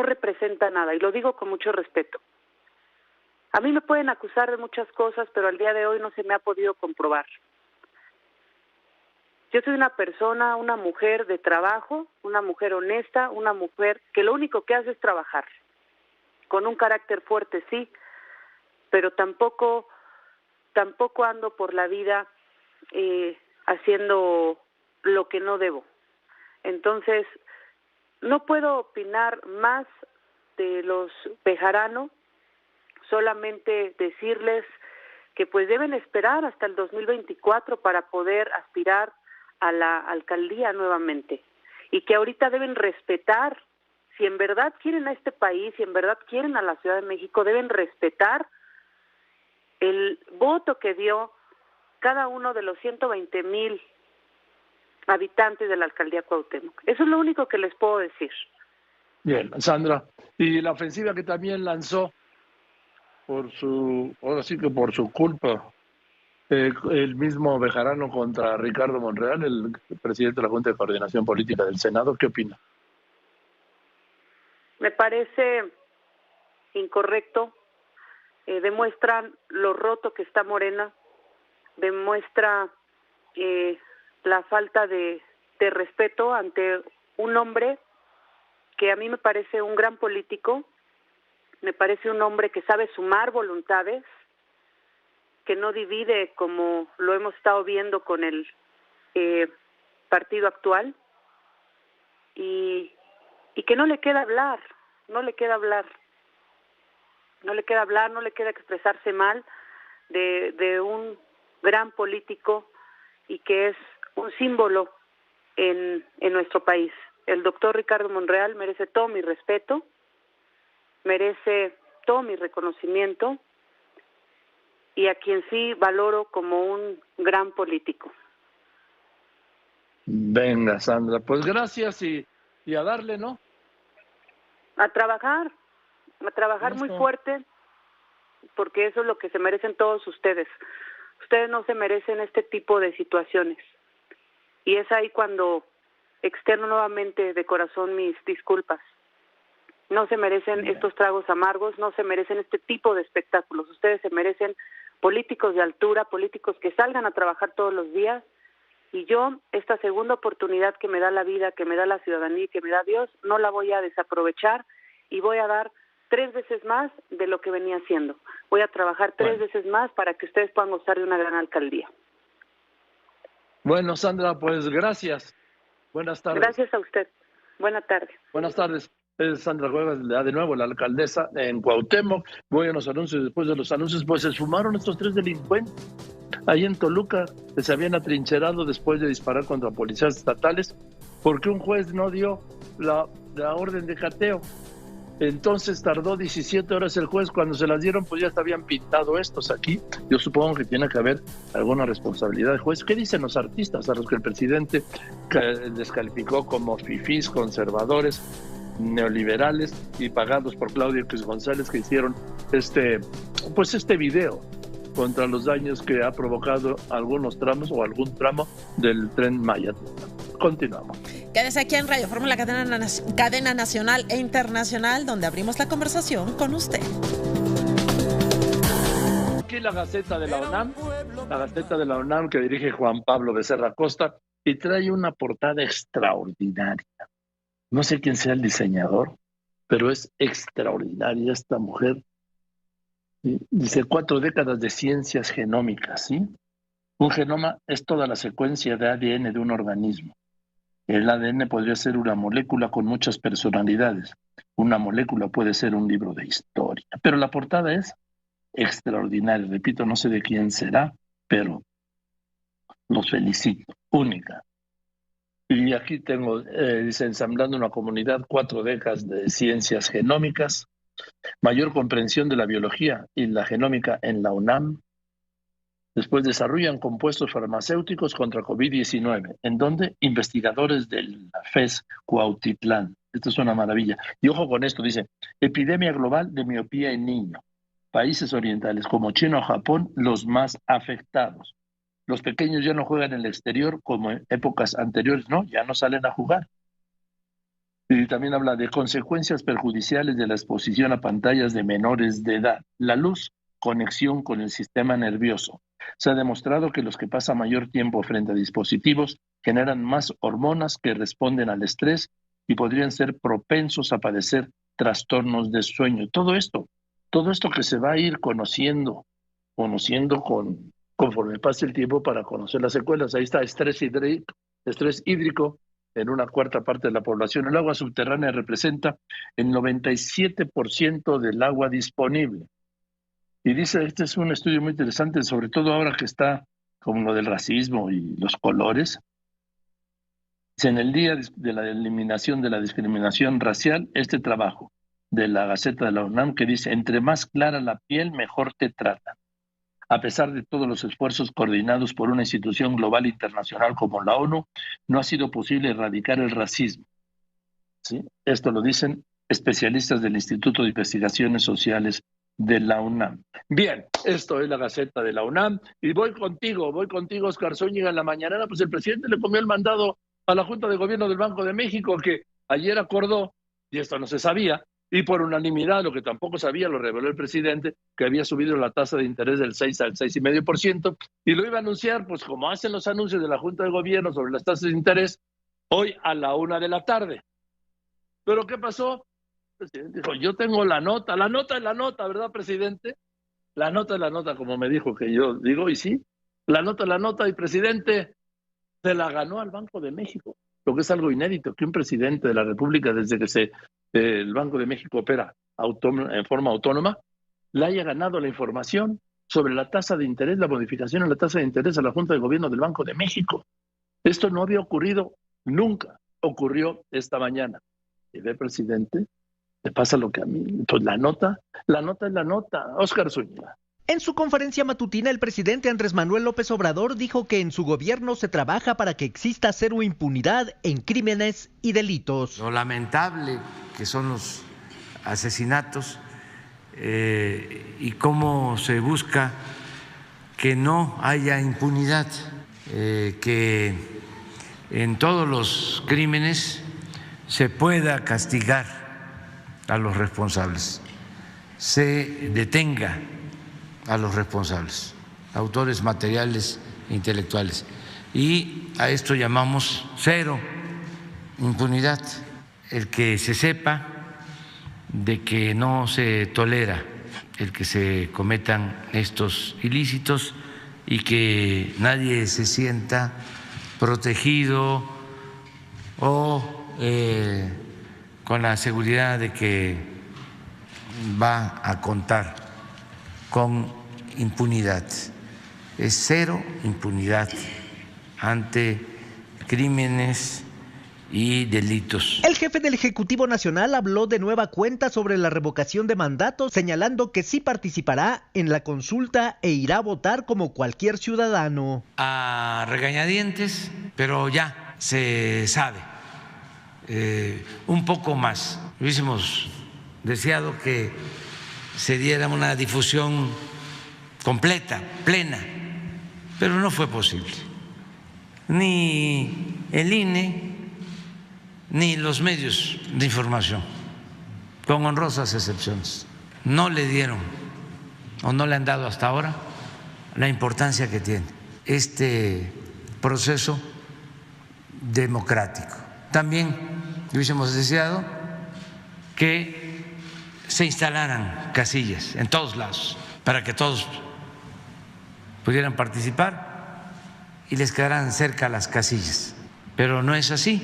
representa nada, y lo digo con mucho respeto. A mí me pueden acusar de muchas cosas, pero al día de hoy no se me ha podido comprobar. Yo soy una persona, una mujer de trabajo, una mujer honesta, una mujer que lo único que hace es trabajar, con un carácter fuerte, sí, pero tampoco ando por la vida haciendo lo que no debo. Entonces, no puedo opinar más de los Bejarano, solamente decirles que pues deben esperar hasta el 2024 para poder aspirar a la alcaldía nuevamente, y que ahorita deben respetar, si en verdad quieren a este país, si en verdad quieren a la Ciudad de México, deben respetar el voto que dio cada uno de los 120,000 habitantes de la alcaldía Cuauhtémoc. Eso es lo único que les puedo decir. Bien, Sandra, y la ofensiva que también lanzó ahora sí que por su culpa, el mismo Bejarano contra Ricardo Monreal, el presidente de la Junta de Coordinación Política del Senado, ¿qué opina? Me parece incorrecto, demuestran lo roto que está Morena, demuestra la falta de respeto ante un hombre que a mí me parece un gran político, me parece un hombre que sabe sumar voluntades, que no divide como lo hemos estado viendo con el partido actual, y que no le queda hablar, no le queda expresarse mal de un gran político y que es un símbolo en nuestro país. El doctor Ricardo Monreal merece todo mi respeto, merece todo mi reconocimiento, y a quien sí valoro como un gran político. Venga, Sandra, pues gracias y a darle, ¿no? A trabajar muy fuerte, porque eso es lo que se merecen todos ustedes. Ustedes no se merecen este tipo de situaciones. Y es ahí cuando externo nuevamente de corazón mis disculpas. No se merecen estos tragos amargos, no se merecen este tipo de espectáculos. Ustedes se merecen políticos de altura, políticos que salgan a trabajar todos los días, y yo, esta segunda oportunidad que me da la vida, que me da la ciudadanía y que me da Dios, no la voy a desaprovechar, y voy a dar 3 veces más de lo que venía haciendo. Voy a trabajar 3 veces más para que ustedes puedan gozar de una gran alcaldía. Bueno, Sandra, pues gracias. Buenas tardes. Gracias a usted. Buenas tardes. Buenas tardes. Es Sandra Cuevas, de nuevo la alcaldesa en Cuauhtémoc. Voy a los anuncios. Después de los anuncios, pues se sumaron estos 3 delincuentes ahí en Toluca, que se habían atrincherado después de disparar contra policías estatales, porque un juez no dio la orden de cateo. Entonces tardó 17 horas el juez. Cuando se las dieron, pues ya se habían pintado estos aquí. Yo supongo que tiene que haber alguna responsabilidad del juez. ¿Qué dicen los artistas a los que el presidente descalificó como fifís, conservadores, neoliberales y pagados por Claudio X González, que hicieron este video contra los daños que ha provocado algunos tramos o algún tramo del Tren Maya? Continuamos. Quédese aquí en Radio Fórmula, cadena nacional e internacional, donde abrimos la conversación con usted. Aquí la Gaceta de la UNAM que dirige Juan Pablo Becerra Costa, y trae una portada extraordinaria. No sé quién sea el diseñador, pero es extraordinaria esta mujer. Dice 4 décadas de ciencias genómicas, ¿sí? Un genoma es toda la secuencia de ADN de un organismo. El ADN podría ser una molécula con muchas personalidades. Una molécula puede ser un libro de historia. Pero la portada es extraordinaria. Repito, no sé de quién será, pero los felicito. Única. Y aquí tengo, dice, ensamblando una comunidad, 4 décadas de ciencias genómicas, mayor comprensión de la biología y la genómica en la UNAM. Después desarrollan compuestos farmacéuticos contra COVID-19, en donde investigadores de la FES Cuautitlán. Esto es una maravilla. Y ojo con esto, dice, epidemia global de miopía en niños. Países orientales como China o Japón, los más afectados. Los pequeños ya no juegan en el exterior como en épocas anteriores, no, ya no salen a jugar. Y también habla de consecuencias perjudiciales de la exposición a pantallas de menores de edad. La luz, conexión con el sistema nervioso. Se ha demostrado que los que pasan mayor tiempo frente a dispositivos generan más hormonas que responden al estrés y podrían ser propensos a padecer trastornos de sueño. Todo esto que se va a ir conociendo conforme pase el tiempo para conocer las secuelas. Ahí está estrés hídrico en una 4ª parte de la población. El agua subterránea representa el 97% del agua disponible. Y dice, este es un estudio muy interesante, sobre todo ahora que está como lo del racismo y los colores. En el día de la eliminación de la discriminación racial, este trabajo de la Gaceta de la UNAM que dice, entre más clara la piel, mejor te tratan. A pesar de todos los esfuerzos coordinados por una institución global internacional como la ONU, no ha sido posible erradicar el racismo. ¿Sí? Esto lo dicen especialistas del Instituto de Investigaciones Sociales de la UNAM. Bien, esto es la Gaceta de la UNAM. Y voy contigo, Oscar Zúñiga. En la mañanera, pues el presidente le comió el mandado a la Junta de Gobierno del Banco de México, que ayer acordó, y esto no se sabía, y por unanimidad, lo que tampoco sabía, lo reveló el presidente, que había subido la tasa de interés del 6 al 6,5%, y lo iba a anunciar, pues como hacen los anuncios de la Junta de Gobierno sobre las tasas de interés, hoy a la 1 de la tarde. ¿Pero qué pasó? El presidente dijo, yo tengo la nota es la nota, ¿verdad, presidente? La nota es la nota, como me dijo que yo digo, y sí, la nota es la nota, y presidente, se la ganó al Banco de México, lo que es algo inédito, que un presidente de la República, desde que el Banco de México opera en forma autónoma, le haya ganado la información sobre la tasa de interés, la modificación en la tasa de interés a la Junta de Gobierno del Banco de México. Esto no había ocurrido nunca, ocurrió esta mañana. Y ve, presidente, le pasa lo que a mí. Pues la nota es la nota. Óscar Zúñiga. En su conferencia matutina, el presidente Andrés Manuel López Obrador dijo que en su gobierno se trabaja para que exista cero impunidad en crímenes y delitos. Lo lamentable que son los asesinatos y cómo se busca que no haya impunidad, que en todos los crímenes se pueda castigar a los responsables, se detenga a los responsables, autores materiales e intelectuales. Y a esto llamamos cero impunidad, el que se sepa de que no se tolera el que se cometan estos ilícitos y que nadie se sienta protegido o con la seguridad de que va a contar con impunidad. Es cero impunidad ante crímenes y delitos. El jefe del Ejecutivo Nacional habló de nueva cuenta sobre la revocación de mandatos, señalando que sí participará en la consulta e irá a votar como cualquier ciudadano. A regañadientes, pero ya se sabe un poco más. Hubiésemos deseado que se diera una difusión completa, plena, pero no fue posible. Ni el INE ni los medios de información, con honrosas excepciones, no le dieron o no le han dado hasta ahora la importancia que tiene este proceso democrático. También hubiésemos deseado que se instalaran casillas en todos lados para que todos pudieran participar y les quedaran cerca las casillas, pero no es así.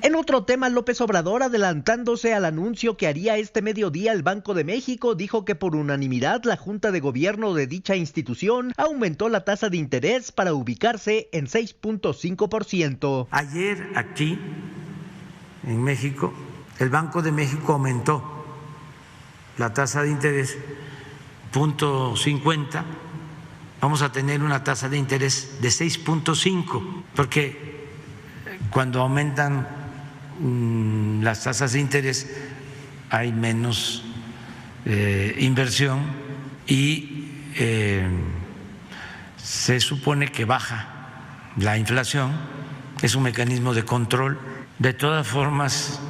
En otro tema, López Obrador, adelantándose al anuncio que haría este mediodía el Banco de México, dijo que por unanimidad la Junta de Gobierno de dicha institución aumentó la tasa de interés para ubicarse en 6.5%. Ayer aquí en México, el Banco de México aumentó la tasa de interés 0.50. Vamos a tener una tasa de interés de 6.5, porque cuando aumentan las tasas de interés hay menos inversión y se supone que baja la inflación, es un mecanismo de control. De todas formas,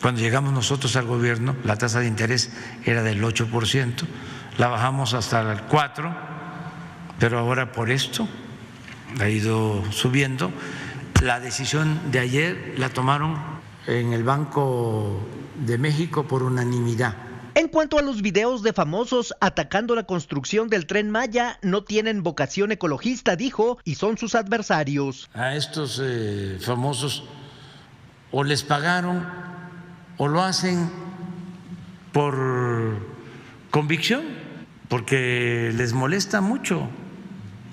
cuando llegamos nosotros al gobierno, la tasa de interés era del 8%, la bajamos hasta el 4%, pero ahora por esto ha ido subiendo. La decisión de ayer la tomaron en el Banco de México por unanimidad. En cuanto a los videos de famosos atacando la construcción del Tren Maya, no tienen vocación ecologista, dijo, y son sus adversarios. A estos famosos o les pagaron o lo hacen por convicción, porque les molesta mucho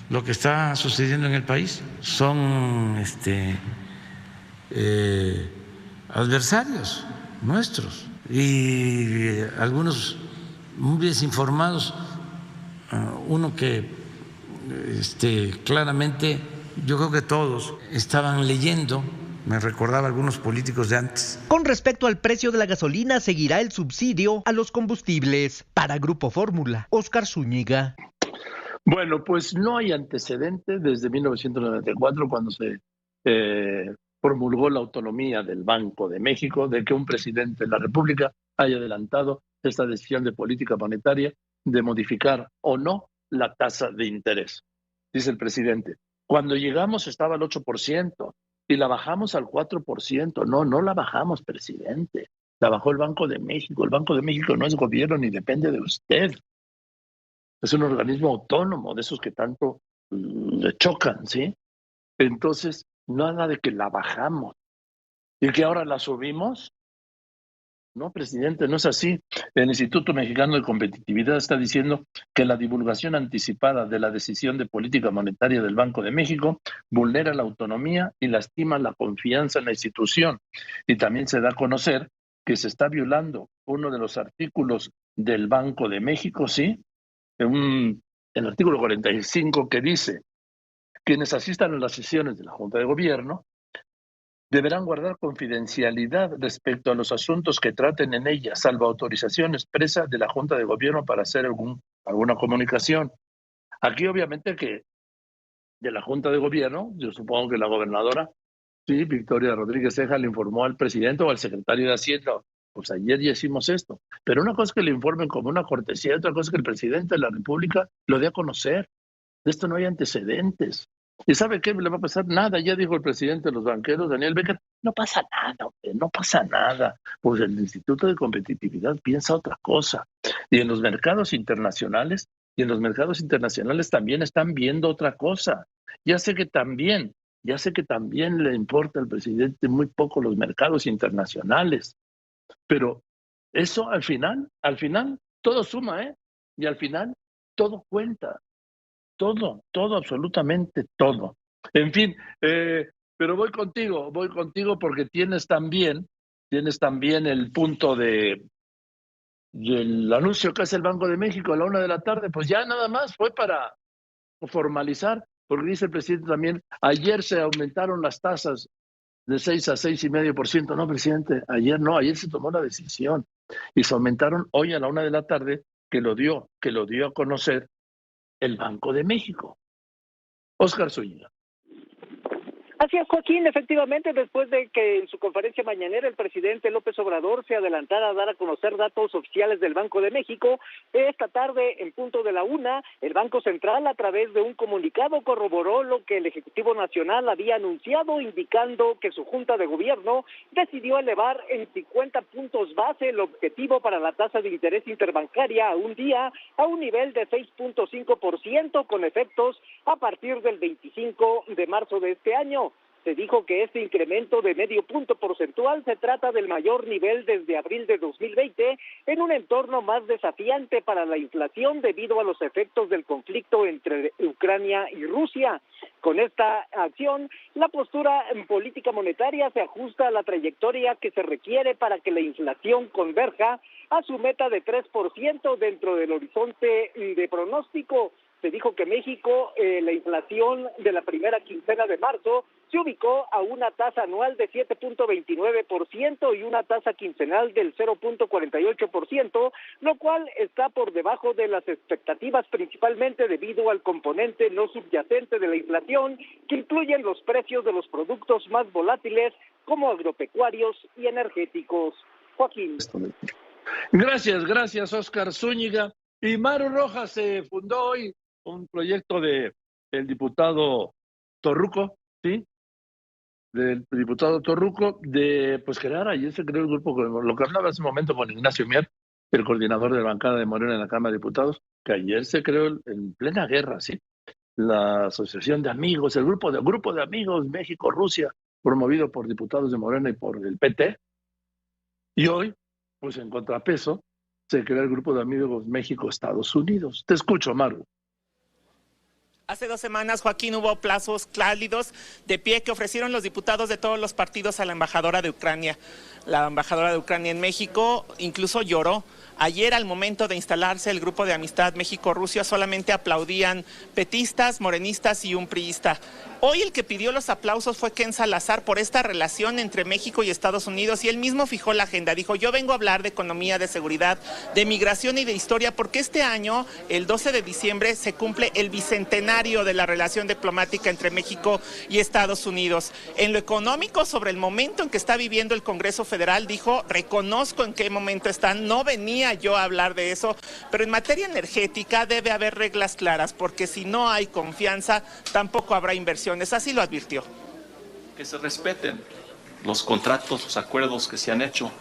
lo que está sucediendo en el país. Son adversarios nuestros y algunos muy desinformados. Uno que claramente, yo creo que todos estaban leyendo, me recordaba a algunos políticos de antes. Con respecto al precio de la gasolina, seguirá el subsidio a los combustibles. Para Grupo Fórmula, Óscar Zúñiga. Bueno, pues no hay antecedente desde 1994, cuando se promulgó la autonomía del Banco de México, de que un presidente de la República haya adelantado esta decisión de política monetaria de modificar o no la tasa de interés. Dice el presidente, cuando llegamos estaba al 8% y la bajamos al 4%. No la bajamos, presidente. La bajó el Banco de México. El Banco de México no es gobierno ni depende de usted. Es un organismo autónomo, de esos que tanto le chocan, ¿sí? Entonces, nada de que la bajamos. ¿Y que ahora la subimos? No, presidente, no es así. El Instituto Mexicano de Competitividad está diciendo que la divulgación anticipada de la decisión de política monetaria del Banco de México vulnera la autonomía y lastima la confianza en la institución. Y también se da a conocer que se está violando uno de los artículos del Banco de México, ¿sí? El artículo 45, que dice: quienes asistan a las sesiones de la Junta de Gobierno deberán guardar confidencialidad respecto a los asuntos que traten en ella, salvo autorización expresa de la Junta de Gobierno para hacer alguna comunicación. Aquí obviamente que de la Junta de Gobierno, yo supongo que la gobernadora, sí, Victoria Rodríguez Ceja, le informó al presidente o al secretario de Hacienda, pues ayer ya hicimos esto. Pero una cosa es que le informen como una cortesía, otra cosa es que el presidente de la República lo dé a conocer. De esto no hay antecedentes. ¿Y sabe qué le va a pasar? Nada, ya dijo el presidente de los banqueros, Daniel Becker, no pasa nada, hombre, no pasa nada. Pues el Instituto de Competitividad piensa otra cosa. Y en los mercados internacionales, también están viendo otra cosa. Ya sé que también Ya sé que también le importa al presidente muy poco los mercados internacionales, pero eso al final todo suma, ¿eh? Y al final todo cuenta, todo, absolutamente todo. En fin, pero voy contigo porque tienes también el punto del anuncio que hace el Banco de México a la 1 de la tarde, pues ya nada más fue para formalizar, porque dice el presidente también, ayer se aumentaron las tasas de 6 a 6,5%. No, presidente, ayer se tomó la decisión y se aumentaron hoy a la 1 de la tarde, que lo dio a conocer el Banco de México. Óscar Zúñiga. Así es, Joaquín, efectivamente, después de que en su conferencia mañanera el presidente López Obrador se adelantara a dar a conocer datos oficiales del Banco de México, esta tarde, en punto de la 1, el Banco Central, a través de un comunicado, corroboró lo que el Ejecutivo Nacional había anunciado, indicando que su Junta de Gobierno decidió elevar en 50 puntos base el objetivo para la tasa de interés interbancaria a un día a un nivel de 6.5%, con efectos a partir del 25 de marzo de este año. Se dijo que este incremento de medio punto porcentual se trata del mayor nivel desde abril de 2020 en un entorno más desafiante para la inflación debido a los efectos del conflicto entre Ucrania y Rusia. Con esta acción, la postura en política monetaria se ajusta a la trayectoria que se requiere para que la inflación converja a su meta de 3% dentro del horizonte de pronóstico. Se dijo que México, la inflación de la primera quincena de marzo, se ubicó a una tasa anual de 7.29% y una tasa quincenal del 0.48%, lo cual está por debajo de las expectativas, principalmente debido al componente no subyacente de la inflación, que incluyen los precios de los productos más volátiles, como agropecuarios y energéticos. Joaquín. Gracias, Óscar Zúñiga. Y Maru Rojas se fundó hoy un proyecto del diputado Torruco, ¿sí? Del diputado Torruco, de pues crear, ayer se creó el grupo, lo que hablaba hace un momento con Ignacio Mier, el coordinador de la bancada de Morena en la Cámara de Diputados, que ayer se creó en plena guerra, ¿sí? La asociación de amigos, el grupo de amigos México-Rusia, promovido por diputados de Morena y por el PT. Y hoy, pues en contrapeso, se crea el grupo de amigos México-Estados Unidos. Te escucho, Maru. Hace 2 semanas, Joaquín, hubo plazos cálidos de pie que ofrecieron los diputados de todos los partidos a la embajadora de Ucrania. La embajadora de Ucrania en México incluso lloró. Ayer, al momento de instalarse el grupo de amistad México-Rusia, solamente aplaudían petistas, morenistas y un priista. Hoy el que pidió los aplausos fue Ken Salazar por esta relación entre México y Estados Unidos, y él mismo fijó la agenda. Dijo, yo vengo a hablar de economía, de seguridad, de migración y de historia, porque este año, el 12 de diciembre, se cumple el bicentenario de la relación diplomática entre México y Estados Unidos. En lo económico, sobre el momento en que está viviendo el Congreso Federal, dijo, reconozco en qué momento están, no venía yo a hablar de eso, pero en materia energética debe haber reglas claras, porque si no hay confianza, tampoco habrá inversión. Así lo advirtió. Que se respeten los contratos, los acuerdos que se han hecho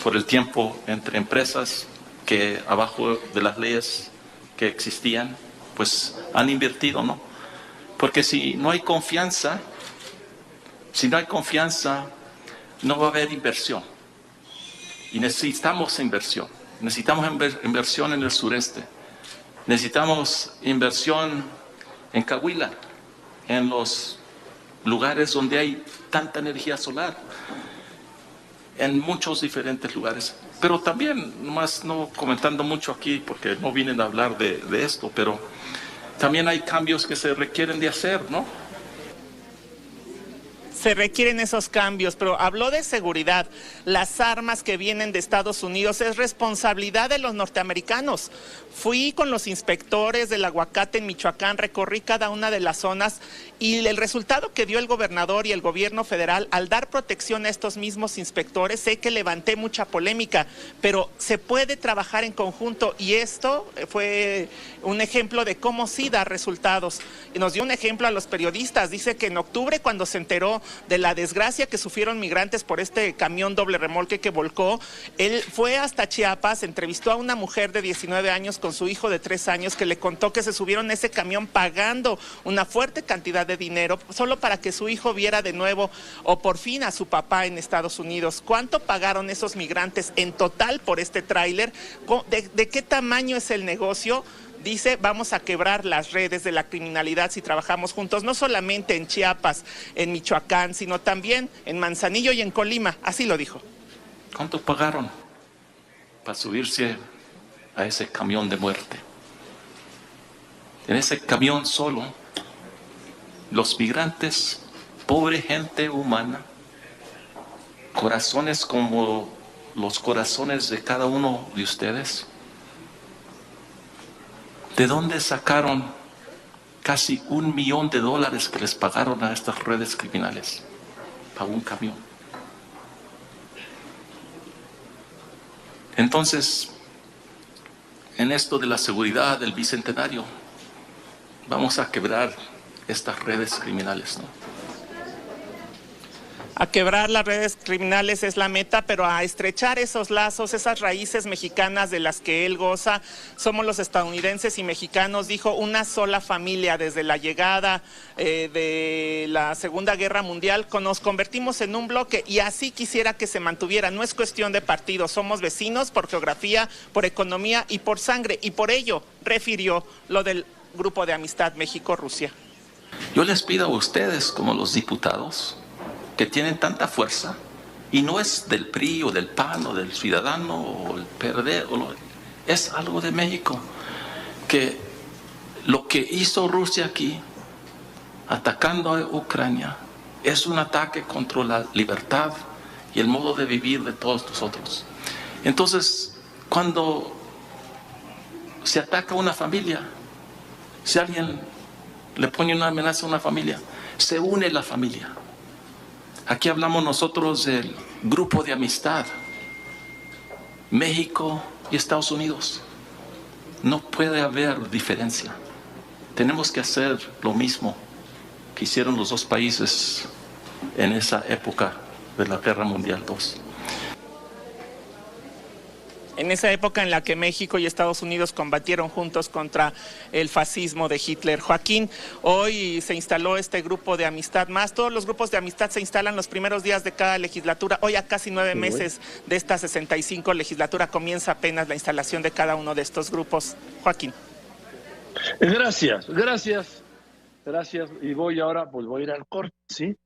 por el tiempo entre empresas que abajo de las leyes que existían, pues han invertido, ¿no? Porque si no hay confianza, no va a haber inversión. Y necesitamos inversión. Necesitamos inversión en el sureste. Necesitamos inversión en Coahuila, en los lugares donde hay tanta energía solar, en muchos diferentes lugares. Pero también, nomás no comentando mucho aquí, porque no vienen a hablar de esto, pero también hay cambios que se requieren de hacer, ¿no? Se requieren esos cambios, pero habló de seguridad. Las armas que vienen de Estados Unidos es responsabilidad de los norteamericanos. Fui con los inspectores del aguacate en Michoacán, recorrí cada una de las zonas y el resultado que dio el gobernador y el gobierno federal al dar protección a estos mismos inspectores, sé que levanté mucha polémica, pero se puede trabajar en conjunto y esto fue un ejemplo de cómo sí da resultados. Y nos dio un ejemplo a los periodistas, dice que en octubre, cuando se enteró de la desgracia que sufrieron migrantes por este camión doble remolque que volcó. Él fue hasta Chiapas, entrevistó a una mujer de 19 años con su hijo de 3 años que le contó que se subieron a ese camión pagando una fuerte cantidad de dinero solo para que su hijo viera de nuevo o por fin a su papá en Estados Unidos. ¿Cuánto pagaron esos migrantes en total por este tráiler? ¿De qué tamaño es el negocio? Dice, vamos a quebrar las redes de la criminalidad si trabajamos juntos, no solamente en Chiapas, en Michoacán, sino también en Manzanillo y en Colima. Así lo dijo. ¿Cuánto pagaron para subirse a ese camión de muerte? En ese camión solo, los migrantes, pobre gente humana, corazones como los corazones de cada uno de ustedes, ¿de dónde sacaron casi $1 millón que les pagaron a estas redes criminales para un camión? Entonces, en esto de la seguridad del Bicentenario, vamos a quebrar estas redes criminales, ¿no? A quebrar las redes criminales es la meta, pero a estrechar esos lazos, esas raíces mexicanas de las que él goza. Somos los estadounidenses y mexicanos, dijo, una sola familia desde la llegada de la Segunda Guerra Mundial. Nos convertimos en un bloque y así quisiera que se mantuviera. No es cuestión de partido, somos vecinos por geografía, por economía y por sangre. Y por ello refirió lo del Grupo de Amistad México-Rusia. Yo les pido a ustedes, como los diputados, que tienen tanta fuerza, y no es del PRI o del PAN o del Ciudadano o el PRD, es algo de México, que lo que hizo Rusia aquí, atacando a Ucrania, es un ataque contra la libertad y el modo de vivir de todos nosotros. Entonces, cuando se ataca a una familia, si alguien le pone una amenaza a una familia, se une la familia. Aquí hablamos nosotros del Grupo de Amistad, México y Estados Unidos. No puede haber diferencia. Tenemos que hacer lo mismo que hicieron los dos países en esa época de la Guerra Mundial II. En esa época en la que México y Estados Unidos combatieron juntos contra el fascismo de Hitler. Joaquín, hoy se instaló este grupo de amistad más. Todos los grupos de amistad se instalan los primeros días de cada legislatura. Hoy, a casi 9 meses de esta 65 legislatura, comienza apenas la instalación de cada uno de estos grupos. Joaquín. Gracias. Y voy ahora, pues voy a ir al corte, ¿sí?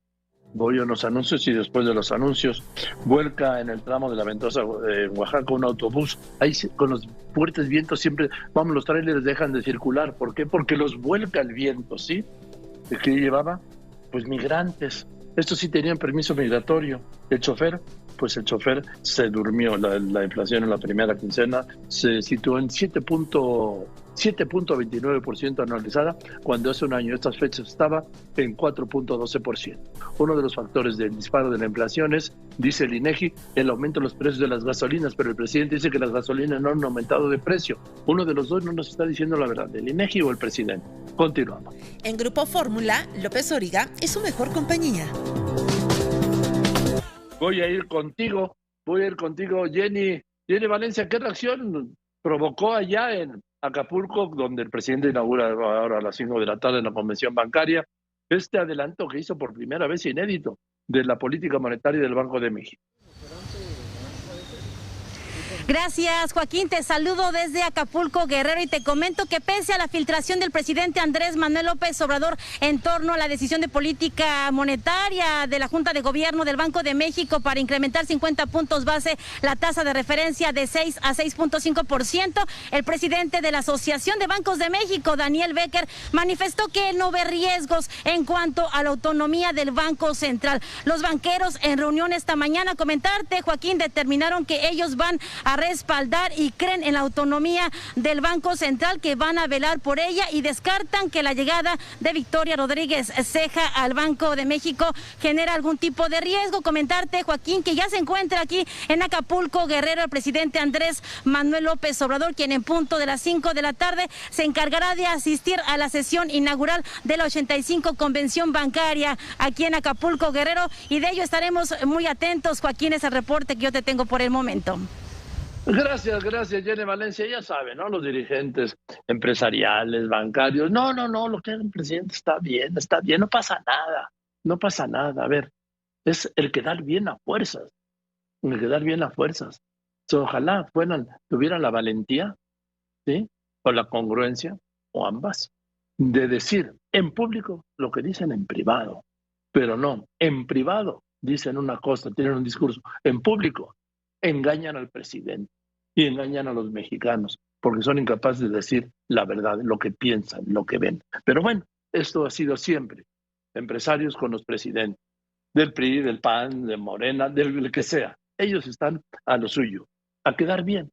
Voy a unos anuncios y después de los anuncios vuelca en el tramo de la Ventosa Oaxaca un autobús. Ahí con los fuertes vientos siempre, los trailers dejan de circular. ¿Por qué? Porque los vuelca el viento, ¿sí? ¿Qué llevaba? Pues migrantes. Estos sí tenían permiso migratorio. El chofer se durmió. La inflación en la primera quincena se situó en 7.29% anualizada, cuando hace un año estas fechas estaba en 4.12%. Uno de los factores del disparo de la inflación es, dice el INEGI, el aumento de los precios de las gasolinas, pero el presidente dice que las gasolinas no han aumentado de precio. Uno de los dos no nos está diciendo la verdad, el INEGI o el presidente. Continuamos. En Grupo Fórmula, López Origa es su mejor compañía. Voy a ir contigo, Jenny Valencia. ¿Qué reacción provocó allá en Acapulco, donde el presidente inaugura ahora a las 5 de la tarde en la convención bancaria, este adelanto que hizo por primera vez inédito de la política monetaria del Banco de México? Gracias, Joaquín. Te saludo desde Acapulco, Guerrero, y te comento que pese a la filtración del presidente Andrés Manuel López Obrador en torno a la decisión de política monetaria de la Junta de Gobierno del Banco de México para incrementar 50 puntos base la tasa de referencia de 6 a 6.5%, el presidente de la Asociación de Bancos de México, Daniel Becker, manifestó que no ve riesgos en cuanto a la autonomía del Banco Central. Los banqueros en reunión esta mañana, comentarte, Joaquín, determinaron que ellos van a a respaldar y creen en la autonomía del Banco Central, que van a velar por ella, y descartan que la llegada de Victoria Rodríguez Ceja al Banco de México genera algún tipo de riesgo. Comentarte, Joaquín, que ya se encuentra aquí en Acapulco, Guerrero, el presidente Andrés Manuel López Obrador, quien en punto de las 5 de la tarde se encargará de asistir a la sesión inaugural de la 85 Convención Bancaria aquí en Acapulco, Guerrero, y de ello estaremos muy atentos. Joaquín, es el reporte que yo te tengo por el momento. Gracias, Jenny Valencia. Ya saben, ¿no? Los dirigentes empresariales, bancarios. No, lo que haga el presidente está bien, no pasa nada. A ver, es el quedar bien a fuerzas. Ojalá tuvieran la valentía, ¿sí? O la congruencia, o ambas, de decir en público lo que dicen en privado. Pero no, en privado dicen una cosa, tienen un discurso. En público engañan al presidente y engañan a los mexicanos, porque son incapaces de decir la verdad, lo que piensan, lo que ven. Pero bueno, esto ha sido siempre. Empresarios con los presidentes, del PRI, del PAN, de Morena, del que sea. Ellos están a lo suyo, a quedar bien.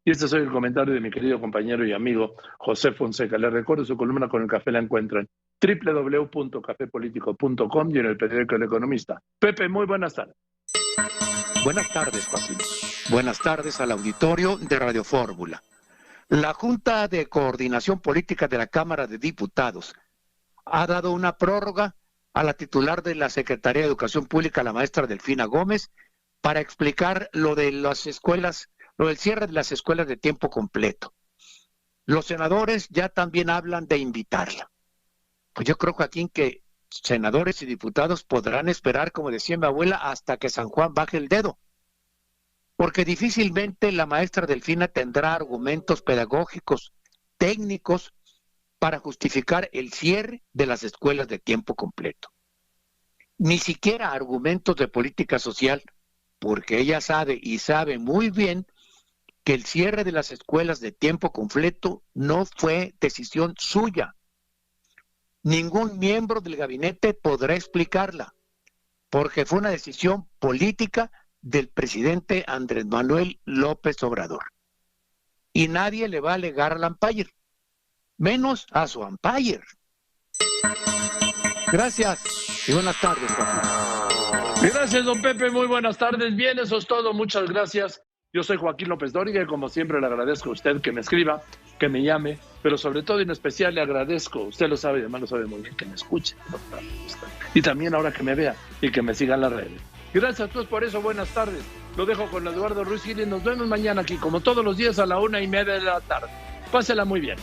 Y este es el comentario de mi querido compañero y amigo José Fonseca. Les recuerdo, su columna Con el Café la encuentran en www.cafepolitico.com y en el periódico El Economista. Pepe, muy buenas tardes. Buenas tardes, Joaquín. Buenas tardes al auditorio de Radio Fórmula. La Junta de Coordinación Política de la Cámara de Diputados ha dado una prórroga a la titular de la Secretaría de Educación Pública, la maestra Delfina Gómez, para explicar lo de las escuelas, lo del cierre de las escuelas de tiempo completo. Los senadores ya también hablan de invitarla. Pues yo creo, Joaquín, que senadores y diputados podrán esperar, como decía mi abuela, hasta que San Juan baje el dedo. Porque difícilmente la maestra Delfina tendrá argumentos pedagógicos, técnicos, para justificar el cierre de las escuelas de tiempo completo. Ni siquiera argumentos de política social, porque ella sabe muy bien que el cierre de las escuelas de tiempo completo no fue decisión suya. Ningún miembro del gabinete podrá explicarla, porque fue una decisión política del presidente Andrés Manuel López Obrador. Y nadie le va a alegar al umpire, menos a su umpire. Gracias y buenas tardes, Joaquín. Gracias, don Pepe, muy buenas tardes. Bien, eso es todo, muchas gracias. Yo soy Joaquín López Dóriga y como siempre le agradezco a usted que me escriba, que me llame, pero sobre todo y en especial le agradezco, usted lo sabe y además lo sabe muy bien, que me escuche. Y también ahora que me vea y que me siga en las redes. Gracias a todos por eso, buenas tardes. Lo dejo con Eduardo Ruiz Gil y nos vemos mañana aquí, como todos los días a la 1:30 de la tarde. Pásela muy bien.